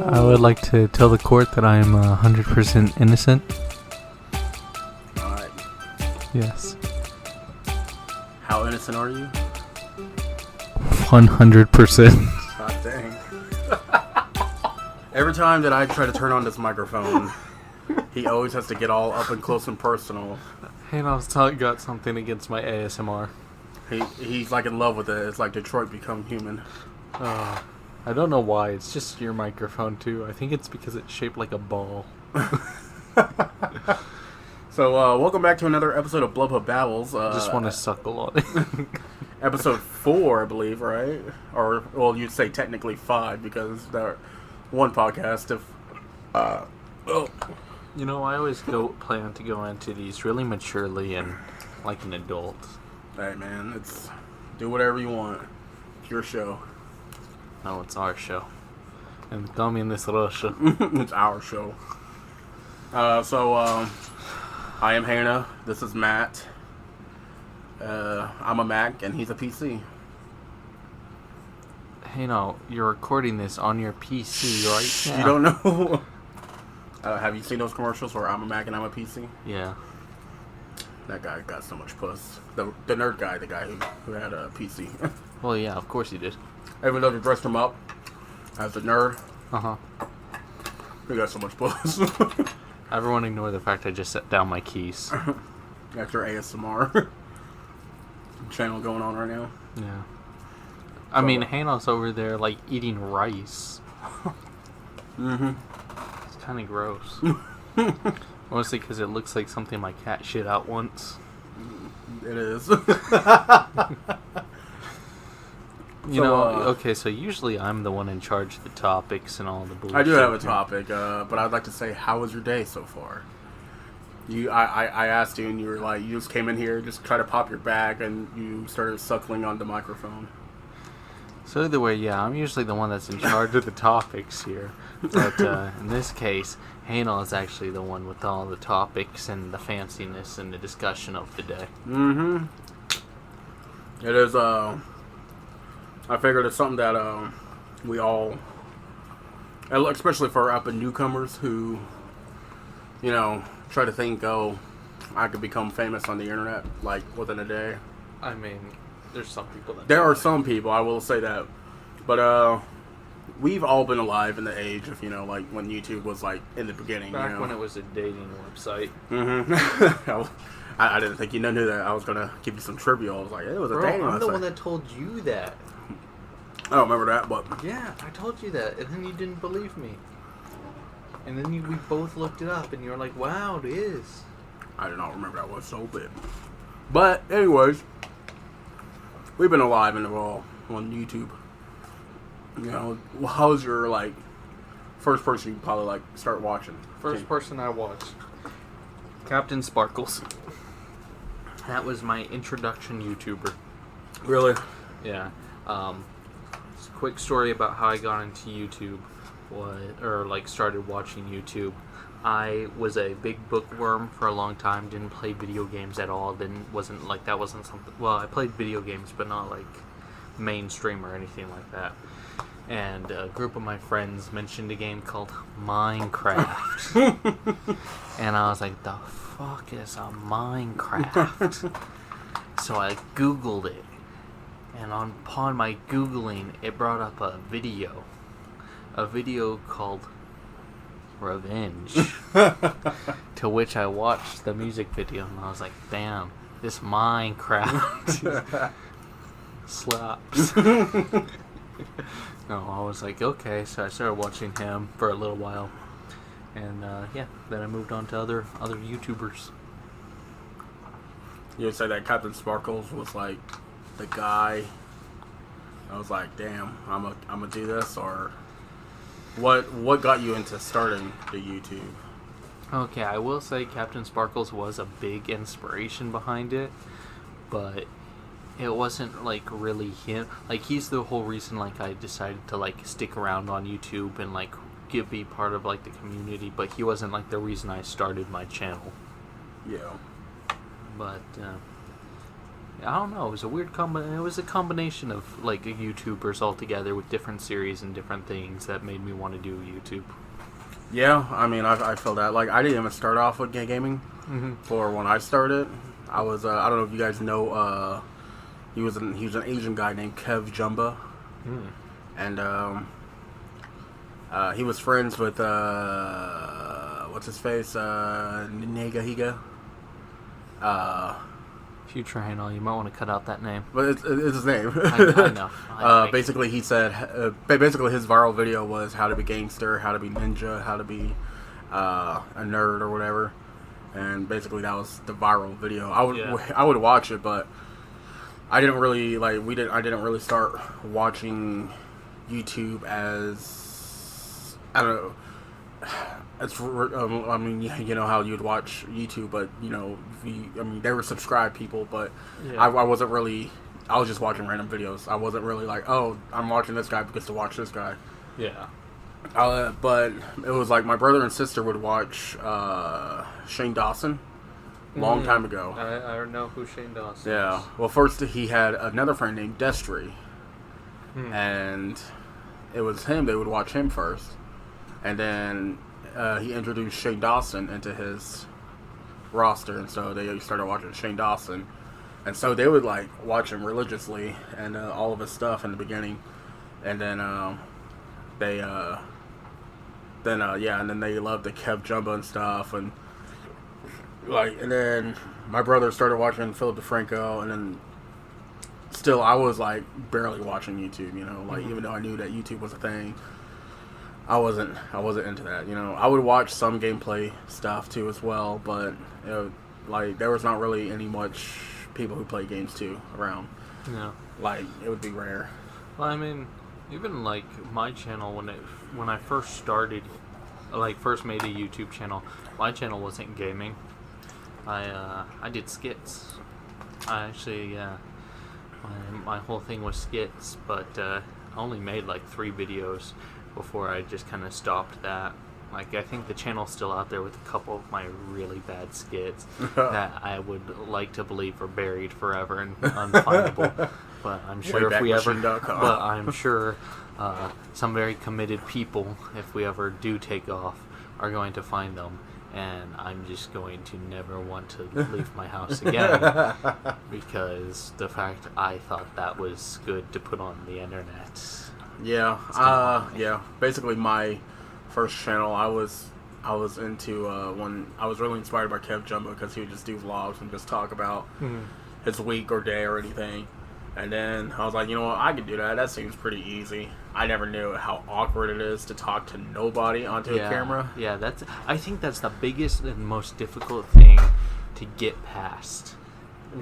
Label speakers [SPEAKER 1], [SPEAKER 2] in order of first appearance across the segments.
[SPEAKER 1] I would like to tell the court that I am 100% innocent.
[SPEAKER 2] Alright.
[SPEAKER 1] Yes.
[SPEAKER 2] How innocent are you?
[SPEAKER 1] 100%.
[SPEAKER 2] God dang. Every time that I try to turn on this microphone, he always has to get all up and close and personal.
[SPEAKER 1] Hey, I was got something against my ASMR.
[SPEAKER 2] He's like in love with it. It's like Detroit Become Human.
[SPEAKER 1] I don't know why. It's just your microphone, too. I think it's because it's shaped like a ball.
[SPEAKER 2] So, welcome back to another episode of BlubHub Babbles.
[SPEAKER 1] I just want to suckle on it.
[SPEAKER 2] Episode 4, I believe, right? Or, well, you'd say technically 5 because that one podcast of...
[SPEAKER 1] You know, I always plan to go into these really maturely and like an adult.
[SPEAKER 2] Hey, man, it's... Do whatever you want. It's your show.
[SPEAKER 1] No, it's our show. And communist Russia.
[SPEAKER 2] It's our show. I am Hannah. This is Matt. I'm a Mac and he's a PC.
[SPEAKER 1] Hey, no, you're recording this on your PC, right?
[SPEAKER 2] Yeah. You don't know? Have you seen those commercials where I'm a Mac and I'm a PC?
[SPEAKER 1] Yeah.
[SPEAKER 2] That guy got so much puss. The nerd guy, the guy who had a PC.
[SPEAKER 1] Well, yeah, of course he did.
[SPEAKER 2] Even though they dressed him up as a nerd.
[SPEAKER 1] Uh-huh.
[SPEAKER 2] He got so much puss.
[SPEAKER 1] Everyone ignore the fact I just set down my keys.
[SPEAKER 2] That's your ASMR channel going on right now.
[SPEAKER 1] Yeah. I mean, Hannah's over there, like, eating rice.
[SPEAKER 2] Mm-hmm.
[SPEAKER 1] It's kind of gross. Mostly because it looks like something my cat shit out once.
[SPEAKER 2] It is.
[SPEAKER 1] You know, okay, so usually I'm the one in charge of the topics and all the bullshit.
[SPEAKER 2] I do have a topic, but I'd like to say, how was your day so far? I asked you, and you were like, you just came in here, just try to pop your bag, and you started suckling on the microphone.
[SPEAKER 1] So either way, yeah, I'm usually the one that's in charge of the topics here. But in this case, Hannah is actually the one with all the topics and the fanciness and the discussion of the day.
[SPEAKER 2] Mm-hmm. It is, I figured it's something that we all, especially for up and newcomers who, you know, try to think, oh, I could become famous on the internet, like, within a day.
[SPEAKER 1] I mean, there's some people that...
[SPEAKER 2] There are some people, I will say that. But, we've all been alive in the age of, you know, like, when YouTube was, like, in the beginning,
[SPEAKER 1] Back
[SPEAKER 2] you know?
[SPEAKER 1] when it was a dating website.
[SPEAKER 2] Mm-hmm. I didn't think you knew that. I was going to give you some trivia. I was like, it was a dating website.
[SPEAKER 1] I'm the one that told you that.
[SPEAKER 2] I don't remember that, but...
[SPEAKER 1] Yeah, I told you that, and then you didn't believe me. And then we both looked it up, and you were like, wow, it is. I
[SPEAKER 2] do not remember that one so bad. But, anyways, we've been alive and all on YouTube. You know, how's your, like, first person you probably, like, start watching?
[SPEAKER 1] First person I watched. Captain Sparkles. That was my introduction YouTuber.
[SPEAKER 2] Really?
[SPEAKER 1] Yeah. Quick story about how I got into YouTube started watching YouTube. I was a big bookworm for a long time, didn't play video games at all, wasn't something, well, I played video games, but not like mainstream or anything like that. And a group of my friends mentioned a game called Minecraft. And I was like, the fuck is a Minecraft? So I Googled it. And upon my Googling, it brought up a video a video called Revenge, to which I watched the music video and I was like, damn, this Minecraft slaps. No, I was like, okay, so I started watching him for a little while, and then I moved on to other YouTubers.
[SPEAKER 2] You would say that Captain Sparkles was like the guy. I was like, damn, I'm gonna do this, or what got you into starting the YouTube?
[SPEAKER 1] Okay, I will say Captain Sparkles was a big inspiration behind it, but it wasn't like really him. Like, he's the whole reason like I decided to like stick around on YouTube and like be part of like the community, but he wasn't like the reason I started my channel.
[SPEAKER 2] Yeah.
[SPEAKER 1] But I don't know. It was a weird It was a combination of like YouTubers all together with different series and different things that made me want to do YouTube.
[SPEAKER 2] Yeah, I mean, I feel that. Like, I didn't even start off with gaming. For when I started, I was I don't know if you guys know. He was an Asian guy named Kev Jumba, and he was friends with what's his face, Negahiga.
[SPEAKER 1] If you try and all, you might want to cut out that name.
[SPEAKER 2] But it's his name.
[SPEAKER 1] I know.
[SPEAKER 2] Basically, he said, basically his viral video was how to be gangster, how to be ninja, how to be a nerd or whatever, and basically that was the viral video. I would watch it, but I didn't really I didn't really start watching YouTube as, I don't know. I mean, you know how you'd watch YouTube, but you know, they were subscribed people, but I wasn't really. I was just watching random videos. I wasn't really like, oh, I'm watching this guy because to watch this guy.
[SPEAKER 1] Yeah.
[SPEAKER 2] But it was like my brother and sister would watch Shane Dawson. Long time ago.
[SPEAKER 1] I don't know who Shane Dawson is.
[SPEAKER 2] Yeah. Well, first he had another friend named Destry, and it was him. They would watch him first, and then he introduced Shane Dawson into his roster, and so they started watching Shane Dawson, and so they would like watch him religiously and all of his stuff in the beginning, and then and then they loved the Kev Jumba and stuff, and then my brother started watching Philip DeFranco, and then still I was like barely watching YouTube, you know, like even though I knew that YouTube was a thing, I wasn't into that, you know. I would watch some gameplay stuff too as well, but there was not really any much people who play games too around.
[SPEAKER 1] Yeah.
[SPEAKER 2] Like, it would be rare.
[SPEAKER 1] Well, I mean, even like my channel when I first started, like first made a YouTube channel, my channel wasn't gaming. I did skits. I actually my whole thing was skits, but I only made like 3 videos before I just kind of stopped that. Like, I think the channel's still out there with a couple of my really bad skits that I would like to believe are buried forever and unfindable. But I'm sure I'm sure some very committed people, if we ever do take off, are going to find them. And I'm just going to never want to leave my house again because the fact I thought that was good to put on the internet.
[SPEAKER 2] Yeah, yeah. Basically, my first channel, I was into when I was really inspired by Kev Jumba because he would just do vlogs and just talk about his week or day or anything. And then I was like, you know what, I could do that. That seems pretty easy. I never knew how awkward it is to talk to nobody onto a camera.
[SPEAKER 1] Yeah, I think that's the biggest and most difficult thing to get past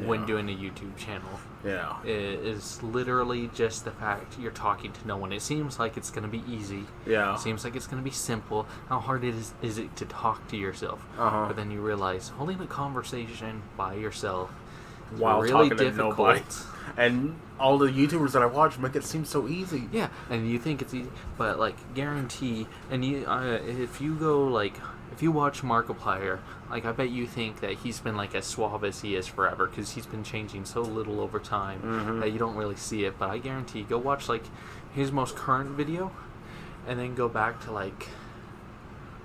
[SPEAKER 1] when doing a YouTube channel.
[SPEAKER 2] Yeah.
[SPEAKER 1] It is literally just the fact you're talking to no one. It seems like it's going to be easy.
[SPEAKER 2] Yeah.
[SPEAKER 1] It seems like it's going to be simple. How hard is it to talk to yourself? But then you realize holding a conversation by yourself
[SPEAKER 2] while
[SPEAKER 1] really
[SPEAKER 2] talking
[SPEAKER 1] difficult.
[SPEAKER 2] To nobody. And all the YouTubers that I watch make it seem so easy.
[SPEAKER 1] Yeah, and you think it's easy, but like guarantee. And you, if you watch Markiplier, like I bet you think that he's been like as suave as he is forever because he's been changing so little over time that you don't really see it. But I guarantee, go watch like his most current video, and then go back to like,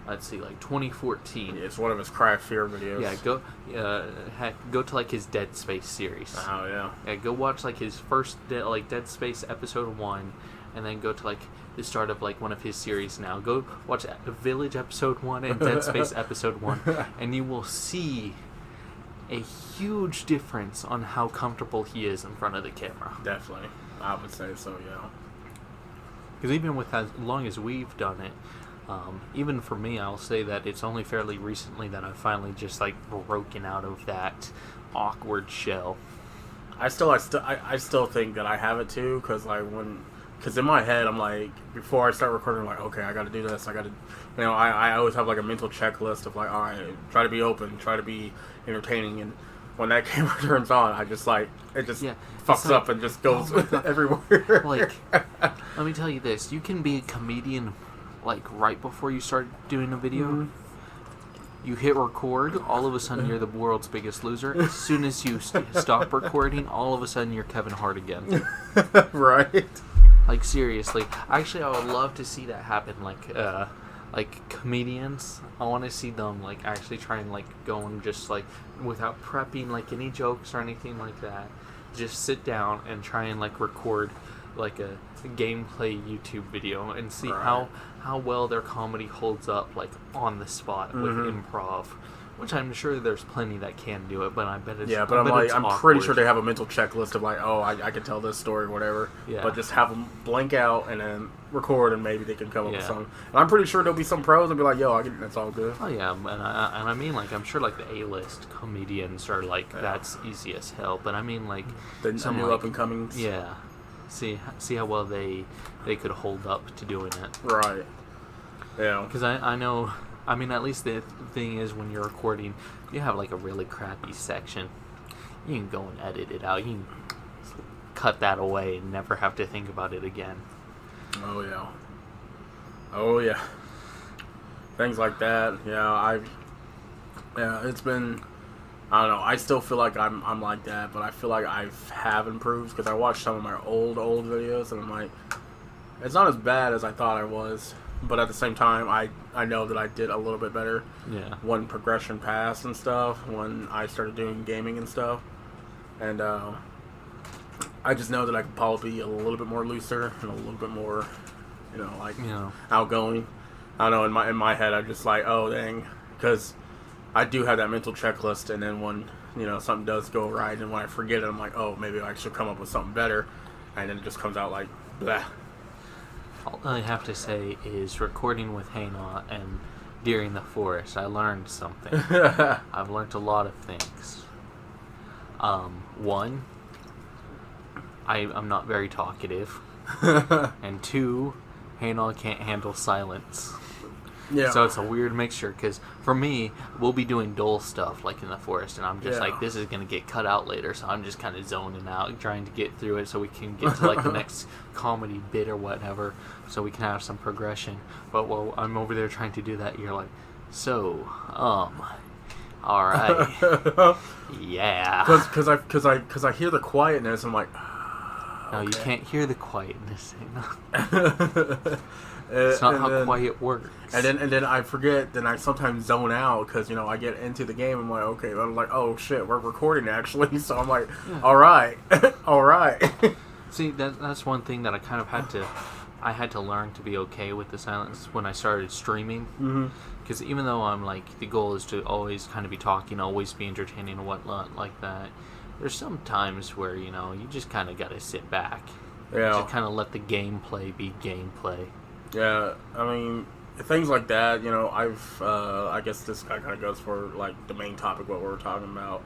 [SPEAKER 1] let's see, like 2014.
[SPEAKER 2] It's one of his Cry of Fear videos.
[SPEAKER 1] Yeah, go to like his Dead Space series.
[SPEAKER 2] Oh yeah.
[SPEAKER 1] Yeah, go watch like his first Dead Space episode 1, and then go to like the start of like one of his series now. Go watch Village episode 1 and Dead Space episode 1, and you will see a huge difference on how comfortable he is in front of the camera.
[SPEAKER 2] Definitely. I would say so, yeah.
[SPEAKER 1] Because even with as long as we've done it, even for me, I'll say that it's only fairly recently that I've finally just like broken out of that awkward shell.
[SPEAKER 2] I still think that I have it too, because in my head I'm like, before I start recording, I'm like, okay, I got to do this, I always have like a mental checklist of like, all right, try to be open, try to be entertaining, and when that camera turns on, I just like, it just fucks up and just goes everywhere.
[SPEAKER 1] Like, let me tell you this, you can be a comedian like right before you start doing a video. Mm-hmm. You hit record, all of a sudden you're the world's biggest loser. As soon as you stop recording, all of a sudden you're Kevin Hart again.
[SPEAKER 2] Right?
[SPEAKER 1] Like, seriously. Actually, I would love to see that happen. Like comedians, I want to see them like actually try and like go and just like without prepping like any jokes or anything like that, just sit down and try and like record like a gameplay YouTube video and see how well their comedy holds up like on the spot with improv, which I'm sure there's plenty that can do it, but I bet it's
[SPEAKER 2] I'm pretty sure they have a mental checklist of like, oh, I can tell this story or whatever, but just have them blank out and then record, and maybe they can come up with something. And I'm pretty sure there'll be some pros and be like, yo, that's all good.
[SPEAKER 1] Oh yeah, and I mean, like, I'm sure like the A-list comedians are like that's easy as hell, but I mean like
[SPEAKER 2] some new up and comings.
[SPEAKER 1] Yeah. See how well they could hold up to doing it.
[SPEAKER 2] Right. Yeah.
[SPEAKER 1] Because I know, I mean, at least the thing is when you're recording, you have like a really crappy section. You can go and edit it out. You can cut that away and never have to think about it again.
[SPEAKER 2] Oh yeah. Oh yeah. Things like that. Yeah, it's been, I don't know. I still feel like I'm like that, but I feel like I have improved because I watched some of my old videos and I'm like, it's not as bad as I thought I was, but at the same time, I know that I did a little bit better.
[SPEAKER 1] Yeah.
[SPEAKER 2] When progression passed and stuff, when I started doing gaming and stuff, and I just know that I could probably be a little bit more looser and a little bit more, outgoing. I don't know. In my head, I'm just like, oh dang, because I do have that mental checklist, and then when something does go right, and when I forget it, I'm like, oh, maybe I should come up with something better, and then it just comes out like blah.
[SPEAKER 1] All I have to say is recording with Hana and During the Forest, I learned something. I've learned a lot of things. One, I'm not very talkative, and two, Hana can't handle silence.
[SPEAKER 2] Yeah.
[SPEAKER 1] So it's a weird mixture, because for me, we'll be doing dull stuff like in the forest, and I'm just like, this is going to get cut out later, so I'm just kind of zoning out, trying to get through it so we can get to like the next comedy bit or whatever, so we can have some progression. But while I'm over there trying to do that, you're like, so, alright. Yeah.
[SPEAKER 2] Because I hear the quietness, I'm like,
[SPEAKER 1] no,
[SPEAKER 2] okay.
[SPEAKER 1] You can't hear the quietness. It's not how quiet works.
[SPEAKER 2] And then I forget. Then I sometimes zone out because I get into the game. I'm like, okay. I'm like, oh shit, we're recording actually. So I'm like, all right, all right.
[SPEAKER 1] See, that's one thing that I kind of had to learn to be okay with the silence when I started streaming. Because even though I'm like, the goal is to always kind of be talking, always be entertaining and whatnot like that, there's some times where you just kind of got to sit back.
[SPEAKER 2] Yeah.
[SPEAKER 1] Just kind of let the gameplay be gameplay.
[SPEAKER 2] Yeah, I mean, things like that, I've, I guess this kind of goes for, like, the main topic, what we're talking about,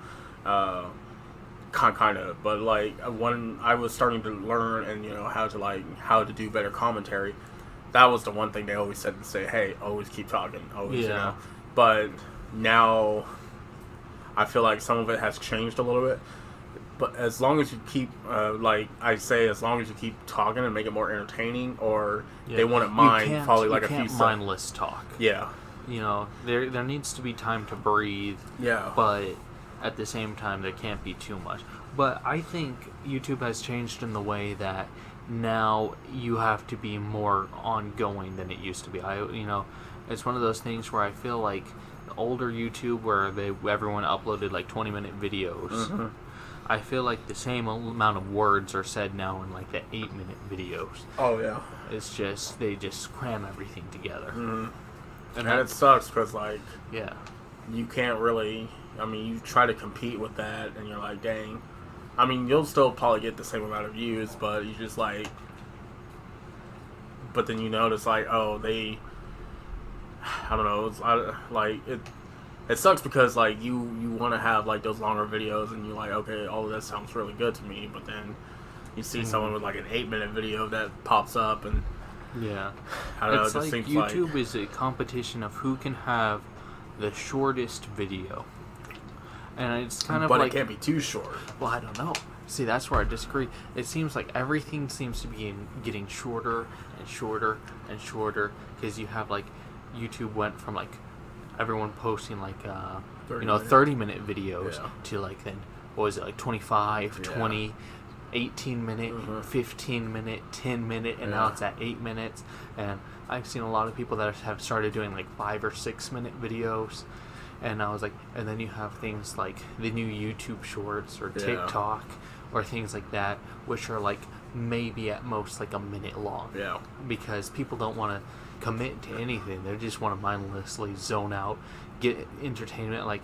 [SPEAKER 2] kind of, but, like, when I was starting to learn and, how to do better commentary, that was the one thing they always said to say, hey, always keep talking, always, but now, I feel like some of it has changed a little bit. But as long as you keep, as long as you keep talking and make it more entertaining, or they wouldn't mind probably like a few seconds.
[SPEAKER 1] Mindless talk.
[SPEAKER 2] Yeah.
[SPEAKER 1] There needs to be time to breathe.
[SPEAKER 2] Yeah.
[SPEAKER 1] But at the same time, there can't be too much. But I think YouTube has changed in the way that now you have to be more ongoing than it used to be. It's one of those things where I feel like older YouTube, where everyone uploaded like 20-minute videos. I feel like the same amount of words are said now in like the 8-minute videos.
[SPEAKER 2] Oh yeah.
[SPEAKER 1] It's just they just cram everything together.
[SPEAKER 2] Mm-hmm.
[SPEAKER 1] And
[SPEAKER 2] it sucks because like
[SPEAKER 1] yeah,
[SPEAKER 2] you can't really. I mean, you try to compete with that, and you're like, dang. I mean, you'll still probably get the same amount of views, but you just like. But then you notice like, oh, they. I don't know. It sucks because like you want to have like those longer videos, and you're like, okay, all of that sounds really good to me, but then you see someone with like an 8-minute video that pops up, and
[SPEAKER 1] yeah,
[SPEAKER 2] I don't know.
[SPEAKER 1] It's
[SPEAKER 2] It just
[SPEAKER 1] like
[SPEAKER 2] seems
[SPEAKER 1] YouTube is a competition of who can have the shortest video, and it's kind of
[SPEAKER 2] but
[SPEAKER 1] like,
[SPEAKER 2] it can't be too short.
[SPEAKER 1] well, I don't know. See, that's where I disagree. It seems like everything seems to be getting shorter and shorter and shorter because you have like YouTube went from like everyone posting like 30-minute videos to like then what was it, like 25, 20, 18-minute, 15-minute, 10-minute, and now it's at 8 minutes. And I've seen a lot of people that have started doing like 5 or 6-minute videos. And I was like, and then you have things like the new YouTube Shorts or TikTok or things like that, which are like maybe at most like a minute long.
[SPEAKER 2] Yeah.
[SPEAKER 1] Because people don't want to commit to anything. They just want to mindlessly zone out, get entertainment. Like,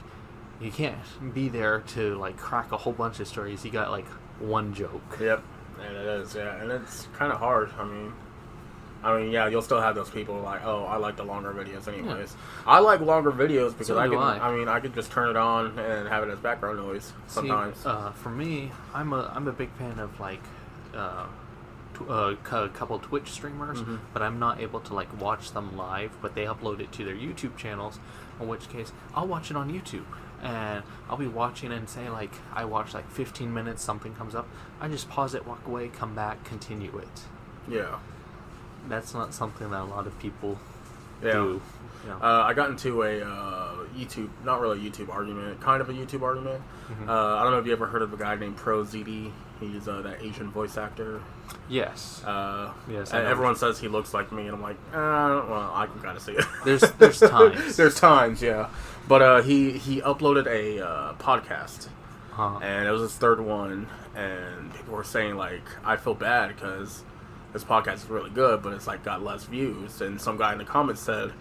[SPEAKER 1] you can't be there to like crack a whole bunch of stories. You got like one joke.
[SPEAKER 2] Yep. And it is, yeah. And it's kind of hard. I mean, yeah, you'll still have those people like, oh, I like the longer videos anyways. Yeah. I like longer videos because I could just turn it on and have it as background noise sometimes.
[SPEAKER 1] See, for me, I'm a big fan of like a couple Twitch streamers, but I'm not able to like watch them live, but they upload it to their YouTube channels, in which case I'll watch it on YouTube. And I'll be watching and say like I watch like 15 minutes, something comes up, I just pause it, walk away, come back, continue it.
[SPEAKER 2] Yeah. That's
[SPEAKER 1] not something that a lot of people
[SPEAKER 2] do.
[SPEAKER 1] Yeah.
[SPEAKER 2] I got into a YouTube, not really a YouTube argument, kind of a YouTube argument. I don't know if you ever heard of a guy named ProZD. He's that Asian voice actor.
[SPEAKER 1] Yes.
[SPEAKER 2] Yes. And everyone says he looks like me, and I'm like, well, I can kind of see it.
[SPEAKER 1] There's times.
[SPEAKER 2] There's times, yeah. But he uploaded a podcast, and it was his third one, and people were saying like, I feel bad because this podcast is really good, but it's like got less views. And some guy in the comments said,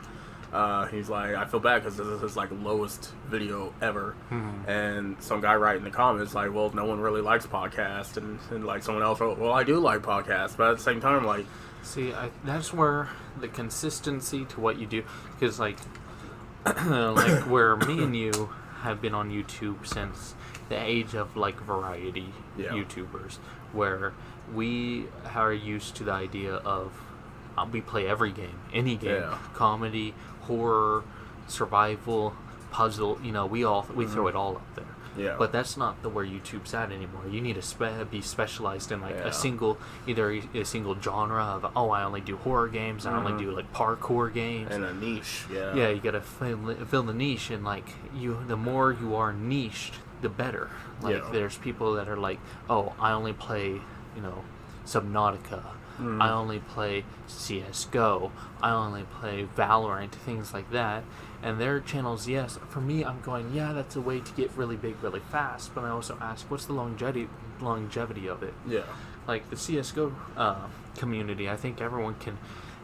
[SPEAKER 2] he's like, I feel bad because this is his like lowest video ever. And some guy right in the comments like, well, no one really likes podcasts, and like someone else wrote, well, I do like podcasts, but at the same time, like,
[SPEAKER 1] see, that's where the consistency to what you do, because like like where me and you have been on YouTube since the age of like variety YouTubers, where we are used to the idea of we play every game, any game, comedy, horror, survival, puzzle. You know, we throw it all up there. Yeah. But that's not where YouTube's at anymore. You need to be specialized in like a single genre of, oh, I only do horror games, I only do like parkour games,
[SPEAKER 2] and a niche. Yeah.
[SPEAKER 1] Yeah, you gotta fill the niche, and like the more you are niched, the better. Like there's people that are like, oh, I only play, Subnautica. I only play CSGO. I only play Valorant, things like that. And their channels, yes. For me, I'm going, yeah, that's a way to get really big really fast. But I also ask, what's the longevity of it? Yeah. Like the CSGO community, I think everyone can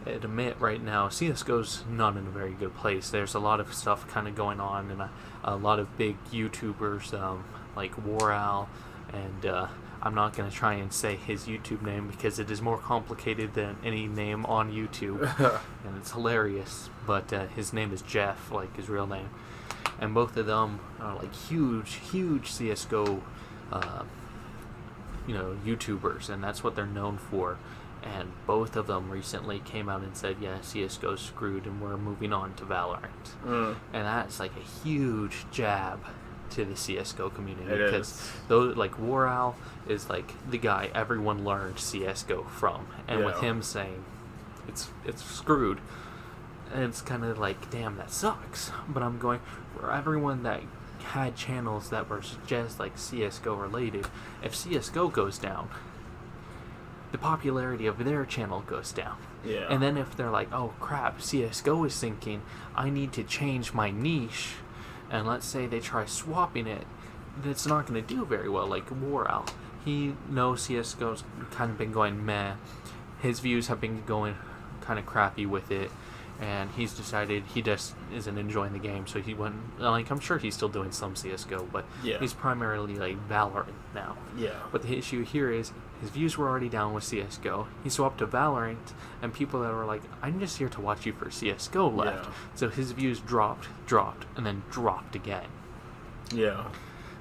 [SPEAKER 1] admit right now, CSGO's not in a very good place. There's a lot of stuff kind of going on, and a lot of big YouTubers like Waral, and I'm not going to try and say his YouTube name because it is more complicated than any name on YouTube, and it's hilarious, but his name is Jeff, like his real name, and both of them are like huge CSGO YouTubers, and that's what they're known for. And both of them recently came out and said, yeah, CSGO's screwed and we're moving on to Valorant. And that's like a huge jab to the CSGO community, because those like Waral is like the guy everyone learned CSGO from, and with him saying it's screwed, and it's kind of like, damn, that sucks. But I'm going, for everyone that had channels that were just like CSGO related, if CSGO goes down, the popularity of their channel goes down. Yeah. And then if they're like, oh crap, CSGO is sinking, I need to change my niche, and let's say they try swapping it, it's not going to do very well. Like War Owl, he knows CS:GO's kind of been going meh. His views have been going kind of crappy with it, and he's decided he just isn't enjoying the game. So he went, like, I'm sure he's still doing some CS:GO, but he's primarily like Valorant now.
[SPEAKER 2] Yeah.
[SPEAKER 1] But the issue here is his views were already down with CS:GO. He swapped to Valorant, and people that were like, I'm just here to watch you for CS:GO left.
[SPEAKER 2] Yeah.
[SPEAKER 1] So his views dropped, and then dropped again.
[SPEAKER 2] Yeah.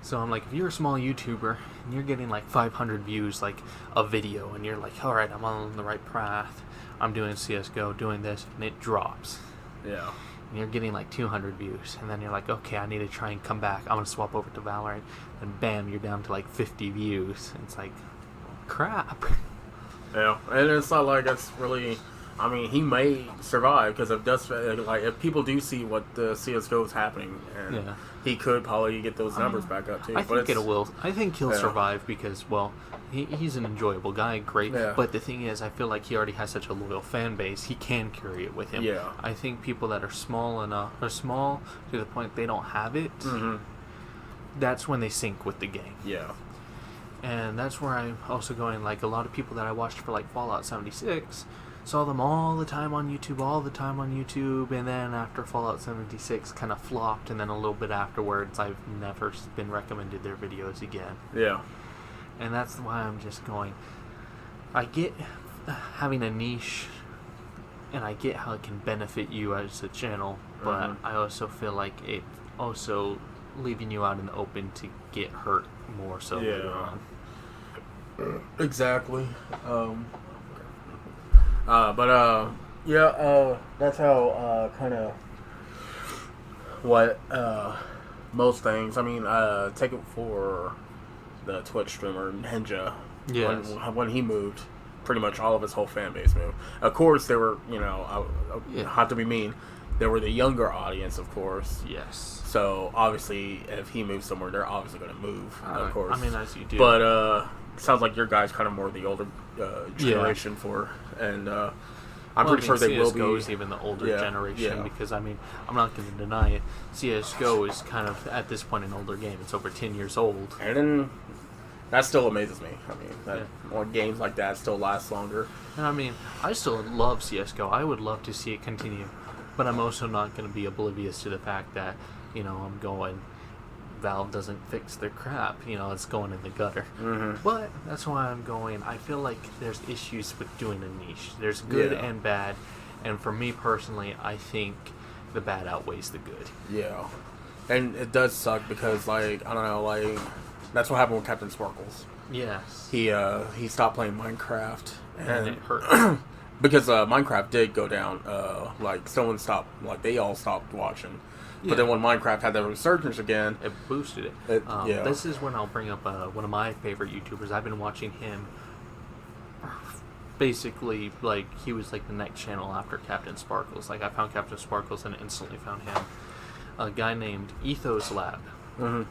[SPEAKER 1] So I'm like, if you're a small YouTuber and you're getting like 500 views, like a video, and you're like, all right, I'm on the right path, I'm doing CS:GO, doing this, and it drops.
[SPEAKER 2] Yeah.
[SPEAKER 1] And you're getting like 200 views, and then you're like, okay, I need to try and come back. I'm gonna swap over to Valorant, and bam, you're down to like 50 views. And it's like, crap.
[SPEAKER 2] Yeah, and it's not like it's really. I mean, he may survive because if people do see what the CS:GO is happening, and he could probably get those numbers back up too.
[SPEAKER 1] I think it will. I think he'll survive because, well, he's an enjoyable guy, great.
[SPEAKER 2] Yeah.
[SPEAKER 1] But the thing is, I feel like he already has such a loyal fan base. He can carry it with him.
[SPEAKER 2] Yeah.
[SPEAKER 1] I think people that are small to the point they don't have it.
[SPEAKER 2] Mm-hmm.
[SPEAKER 1] That's when they sink with the game.
[SPEAKER 2] Yeah.
[SPEAKER 1] And that's where I'm also going. Like a lot of people that I watched for like Fallout 76. Saw them all the time on YouTube, and then after Fallout 76 kind of flopped, and then a little bit afterwards, I've never been recommended their videos again.
[SPEAKER 2] Yeah.
[SPEAKER 1] And that's why I'm just going, I get having a niche, and I get how it can benefit you as a channel, but I also feel like it also leaving you out in the open to get hurt more so later on.
[SPEAKER 2] Exactly. That's how kind of what most things. I mean, take it for the Twitch streamer Ninja.
[SPEAKER 1] Yes.
[SPEAKER 2] When he moved, pretty much all of his whole fan base moved. Of course, there were not to be mean, there were the younger audience, of course.
[SPEAKER 1] Yes.
[SPEAKER 2] So obviously, if he moves somewhere, they're obviously going to move. Of course.
[SPEAKER 1] I mean, as you do.
[SPEAKER 2] But sounds like your guy's kind of more the older generation and I'm pretty sure they will be.
[SPEAKER 1] CS:GO is even the older generation because, I mean, I'm not going to deny it. CS:GO is kind of, at this point, an older game. It's over 10 years old.
[SPEAKER 2] And then that still amazes me. I mean, games like that still last longer.
[SPEAKER 1] And I mean, I still love CS:GO. I would love to see it continue. But I'm also not going to be oblivious to the fact that, I'm going, Valve doesn't fix their crap. It's going in the gutter. Mm-hmm. But that's why I'm going. I feel like there's issues with doing a niche. There's good and bad. And for me personally, I think the bad outweighs the good.
[SPEAKER 2] Yeah. And it does suck because, like, I don't know, like, that's what happened with Captain Sparkles.
[SPEAKER 1] Yes.
[SPEAKER 2] He stopped playing Minecraft.
[SPEAKER 1] And it hurt.
[SPEAKER 2] Because Minecraft did go down. Like, someone stopped, like, they all stopped watching. But then when Minecraft had that resurgence again,
[SPEAKER 1] it boosted it. This is when I'll bring up one of my favorite YouTubers. I've been watching him. Basically, like, he was like the next channel after Captain Sparkles. Like, I found Captain Sparkles and instantly found him. A guy named Ethos Lab. Mm-hmm.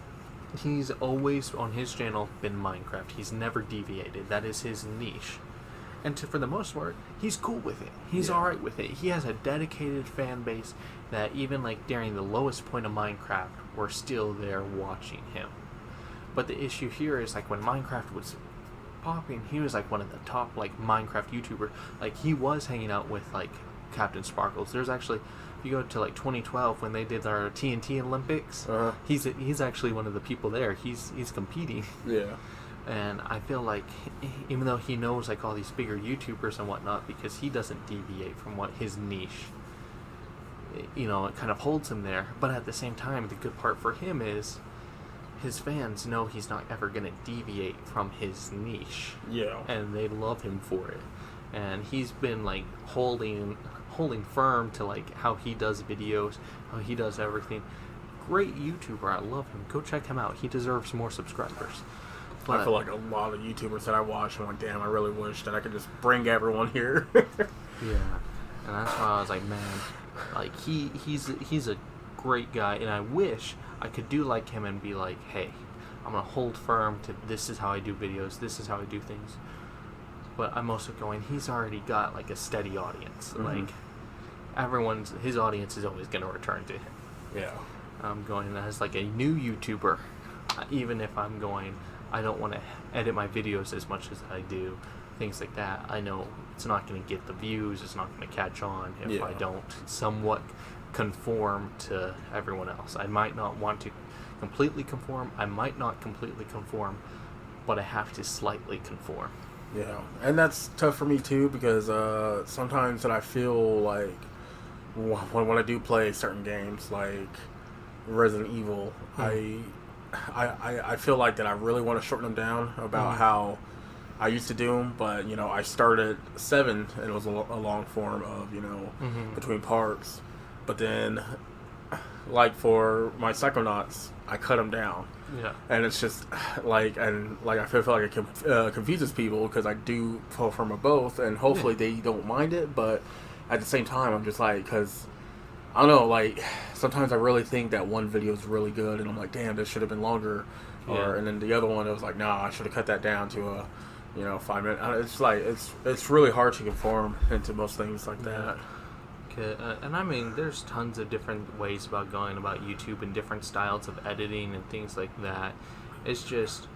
[SPEAKER 1] He's always on his channel been Minecraft. He's never deviated. That is his niche. And for the most part, he's cool with it. He's alright with it. He has a dedicated fan base that even like during the lowest point of Minecraft, we're still there watching him. But the issue here is like when Minecraft was popping, he was like one of the top like Minecraft YouTubers. Like he was hanging out with like Captain Sparkles. There's actually, if you go to like 2012 when they did our TNT Olympics, he's actually one of the people there. He's competing.
[SPEAKER 2] Yeah.
[SPEAKER 1] And I feel like, even though he knows like all these bigger YouTubers and whatnot, because he doesn't deviate from what his niche, it kind of holds him there. But at the same time, the good part for him is his fans know he's not ever going to deviate from his niche.
[SPEAKER 2] Yeah. And
[SPEAKER 1] they love him for it. And he's been like holding firm to like how he does videos, how he does everything. Great YouTuber. I love him. Go check him out. He deserves more subscribers. But I
[SPEAKER 2] feel like a lot of YouTubers that I watch, I'm like, damn, I really wish that I could just bring everyone here.
[SPEAKER 1] Yeah, and that's why I was like, man, like he's a great guy, and I wish I could do like him and be like, hey, I'm gonna hold firm to this is how I do videos, this is how I do things. But I'm also going, he's already got like a steady audience. Mm-hmm. Like his audience is always gonna return to him.
[SPEAKER 2] Yeah.
[SPEAKER 1] I'm going as like a new YouTuber. even if I'm going, I don't want to edit my videos as much as I do, things like that. I know it's not going to get the views, it's not going to catch on if I don't somewhat conform to everyone else. I might not want to completely conform, I might not completely conform, but I have to slightly conform.
[SPEAKER 2] Yeah, and that's tough for me too, because sometimes that I feel like when I do play certain games like Resident Evil, I feel like that I really want to shorten them down about how I used to do them, but I started 7 and it was a long form of between parts, but then like for my Psychonauts, I cut them down.
[SPEAKER 1] Yeah.
[SPEAKER 2] And it's just I feel like it confuses people, because I do pull from both, and hopefully they don't mind it, but at the same time, I'm just like, because I don't know, like sometimes I really think that one video is really good, and I'm like, damn, this should have been longer, and then the other one, it was like, nah, I should have cut that down to a 5 minute. It's like it's really hard to conform into most things like that.
[SPEAKER 1] Okay, and I mean, there's tons of different ways about going about YouTube and different styles of editing and things like that. It's just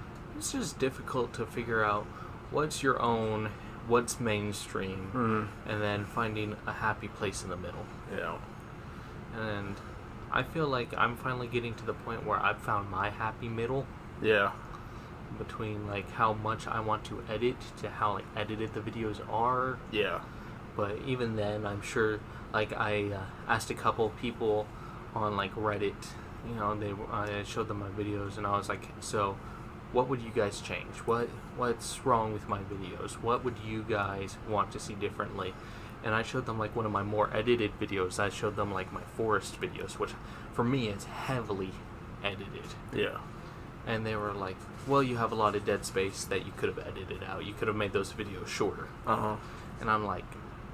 [SPEAKER 1] difficult to figure out what's your own, what's mainstream, and then finding a happy place in the middle.
[SPEAKER 2] Yeah.
[SPEAKER 1] And I feel like I'm finally getting to the point where I've found my happy middle.
[SPEAKER 2] Yeah.
[SPEAKER 1] Between like how much I want to edit to how like edited the videos are.
[SPEAKER 2] Yeah.
[SPEAKER 1] But even then, I'm sure, like, I asked a couple people on, like, Reddit, I showed them my videos, and I was like, so, what would you guys change? What's wrong with my videos? What would you guys want to see differently? And I showed them, like, one of my more edited videos. I showed them, like, my forest videos, which, for me, is heavily edited.
[SPEAKER 2] Yeah.
[SPEAKER 1] And they were like, well, you have a lot of dead space that you could have edited out. You could have made those videos shorter.
[SPEAKER 2] Uh-huh.
[SPEAKER 1] And I'm like,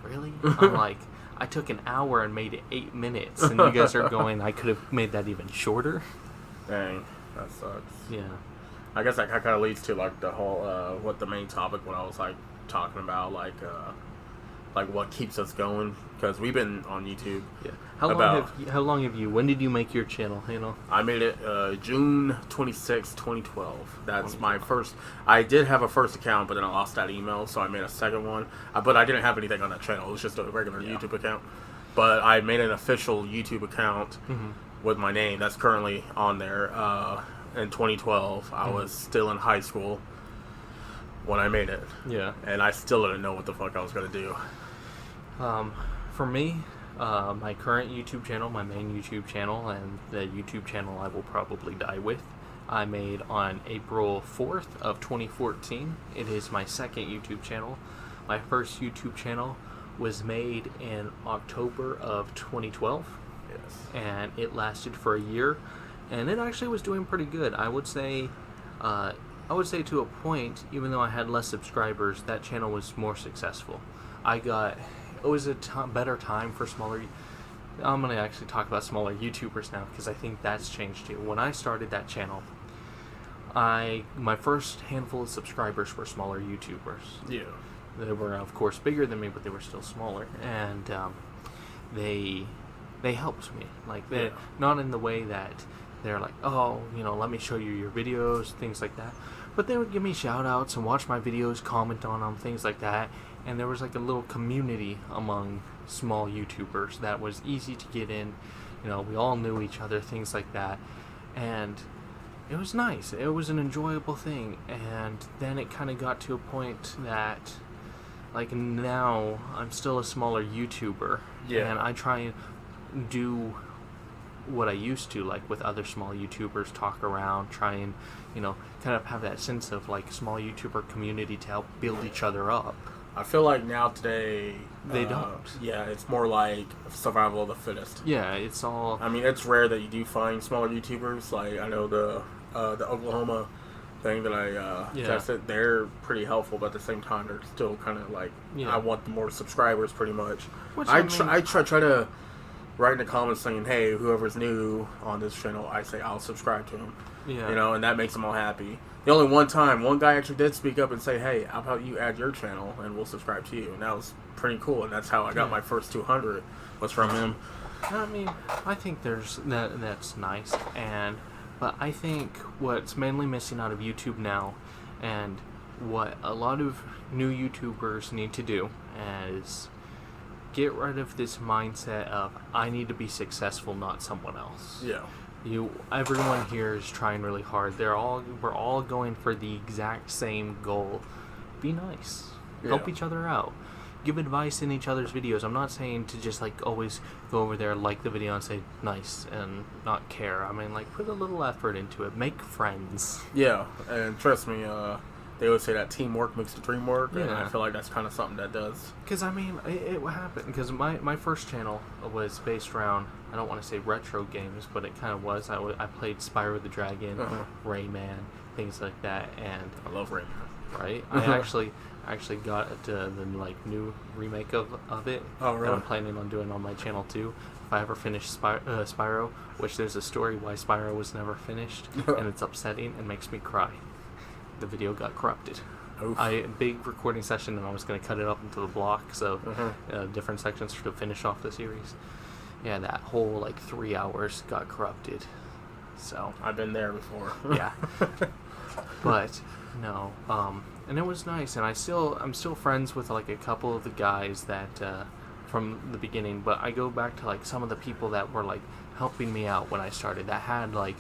[SPEAKER 1] really? I'm like, I took an hour and made it 8 minutes, and you guys are going, I could have made that even shorter?
[SPEAKER 2] Dang, that sucks.
[SPEAKER 1] Yeah.
[SPEAKER 2] I guess that kind of leads to, like, the whole, what the main topic when I was, like, talking about, like what keeps us going, because we've been on YouTube.
[SPEAKER 1] Yeah. How long have you, when did you make your channel,
[SPEAKER 2] I made it June 26, 2012. That's my first. I did have a first account, but then I lost that email, so I made a second one. But I didn't have anything on that channel. It was just a regular YouTube account. But I made an official YouTube account with my name that's currently on there. In 2012, I was still in high school when I made it.
[SPEAKER 1] Yeah.
[SPEAKER 2] And I still didn't know what the fuck I was going to do.
[SPEAKER 1] For me, my current YouTube channel, my main YouTube channel, and the YouTube channel I will probably die with, I made on April 4th of 2014. It is my second YouTube channel. My first YouTube channel was made in October of 2012.
[SPEAKER 2] Yes.
[SPEAKER 1] And it lasted for a year, and it actually was doing pretty good. I would say to a point, even though I had less subscribers, that channel was more successful. It was a better time for smaller. I'm going to actually talk about smaller YouTubers now, because I think that's changed too. When I started that channel, my first handful of subscribers were smaller YouTubers.
[SPEAKER 2] Yeah.
[SPEAKER 1] They were, of course, bigger than me, but they were still smaller, and they helped me. Like, not in the way that they're like, oh, let me show you your videos, things like that. But they would give me shout outs and watch my videos, comment on them, things like that. And there was like a little community among small YouTubers that was easy to get in. We all knew each other, things like that. And it was nice. It was an enjoyable thing. And then it kind of got to a point that, like, now I'm still a smaller YouTuber.
[SPEAKER 2] Yeah.
[SPEAKER 1] And I try and do what I used to, like with other small YouTubers, talk around, try and, kind of have that sense of like small YouTuber community to help build each other up.
[SPEAKER 2] I feel like now today
[SPEAKER 1] they don't.
[SPEAKER 2] Yeah, it's more like survival of the fittest.
[SPEAKER 1] Yeah, it's all.
[SPEAKER 2] I mean, it's rare that you do find smaller YouTubers. Like I know the Oklahoma thing that I tested, they're pretty helpful, but at the same time, they're still kind of like I want more subscribers, pretty much. I try to write in the comments saying, hey, whoever's new on this channel, I say I'll subscribe to him. Yeah. And that makes them all happy. The only one time, one guy actually did speak up and say, hey, how about you add your channel and we'll subscribe to you. And that was pretty cool. And that's how I got my first 200 was from him.
[SPEAKER 1] I mean, I think that's nice. And But I think what's mainly missing out of YouTube now, and what a lot of new YouTubers need to do, is get rid of this mindset of I need to be successful, not someone else.
[SPEAKER 2] Yeah.
[SPEAKER 1] Everyone here is trying really hard. We're all going for the exact same goal. Be nice. Help each other out. Give advice in each other's videos. I'm not saying to just like always go over there, like the video and say nice and not care. I mean, like, put a little effort into it. Make friends.
[SPEAKER 2] Yeah, and trust me, they always say that teamwork makes the dream work, and
[SPEAKER 1] Yeah.
[SPEAKER 2] I feel like that's kind of something that does.
[SPEAKER 1] Because, I mean, it happened. Because my first channel was based around, I don't want to say retro games, but it kind of was. I played Spyro the Dragon, Rayman, things like that, and...
[SPEAKER 2] I love Rayman.
[SPEAKER 1] Right? I actually got the like new remake of it.
[SPEAKER 2] Oh, really?
[SPEAKER 1] And I'm planning on doing on my channel too. If I ever finish Spyro, which there's a story why Spyro was never finished, and it's upsetting and makes me cry. The video got corrupted.
[SPEAKER 2] Oof.
[SPEAKER 1] Big recording session, and I was going to cut it up into the blocks of different sections to finish off the series. Yeah, that whole like 3 hours got corrupted. So
[SPEAKER 2] I've been there before.
[SPEAKER 1] yeah, but no, and it was nice, and I'm still friends with like a couple of the guys that from the beginning. But I go back to like some of the people that were like helping me out when I started, that had like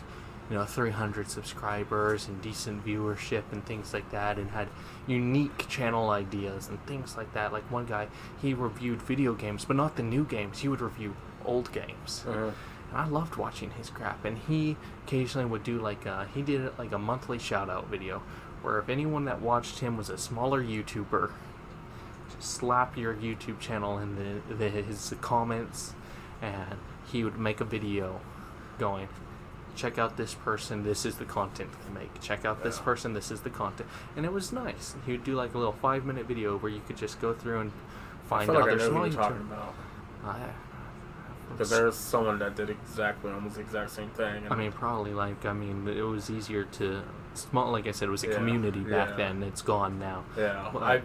[SPEAKER 1] 300 subscribers and decent viewership and things like that, and had unique channel ideas and things like that. Like one guy, he reviewed video games, but not the new games. He would review old games. And I loved watching his crap. And he occasionally would do like he did like a monthly shout out video where if anyone that watched him was a smaller YouTuber, just slap your YouTube channel in his comments, and he would make a video going, check out this person, this is the content they make. Check out this person, this is the content. And it was nice. He would do like a little 5-minute video where you could just go through and find out their small
[SPEAKER 2] you're talking about. Because there's someone that did almost the exact same thing.
[SPEAKER 1] I mean, probably it was easier to like I said, it was a community back then. It's gone now.
[SPEAKER 2] Yeah,
[SPEAKER 1] But,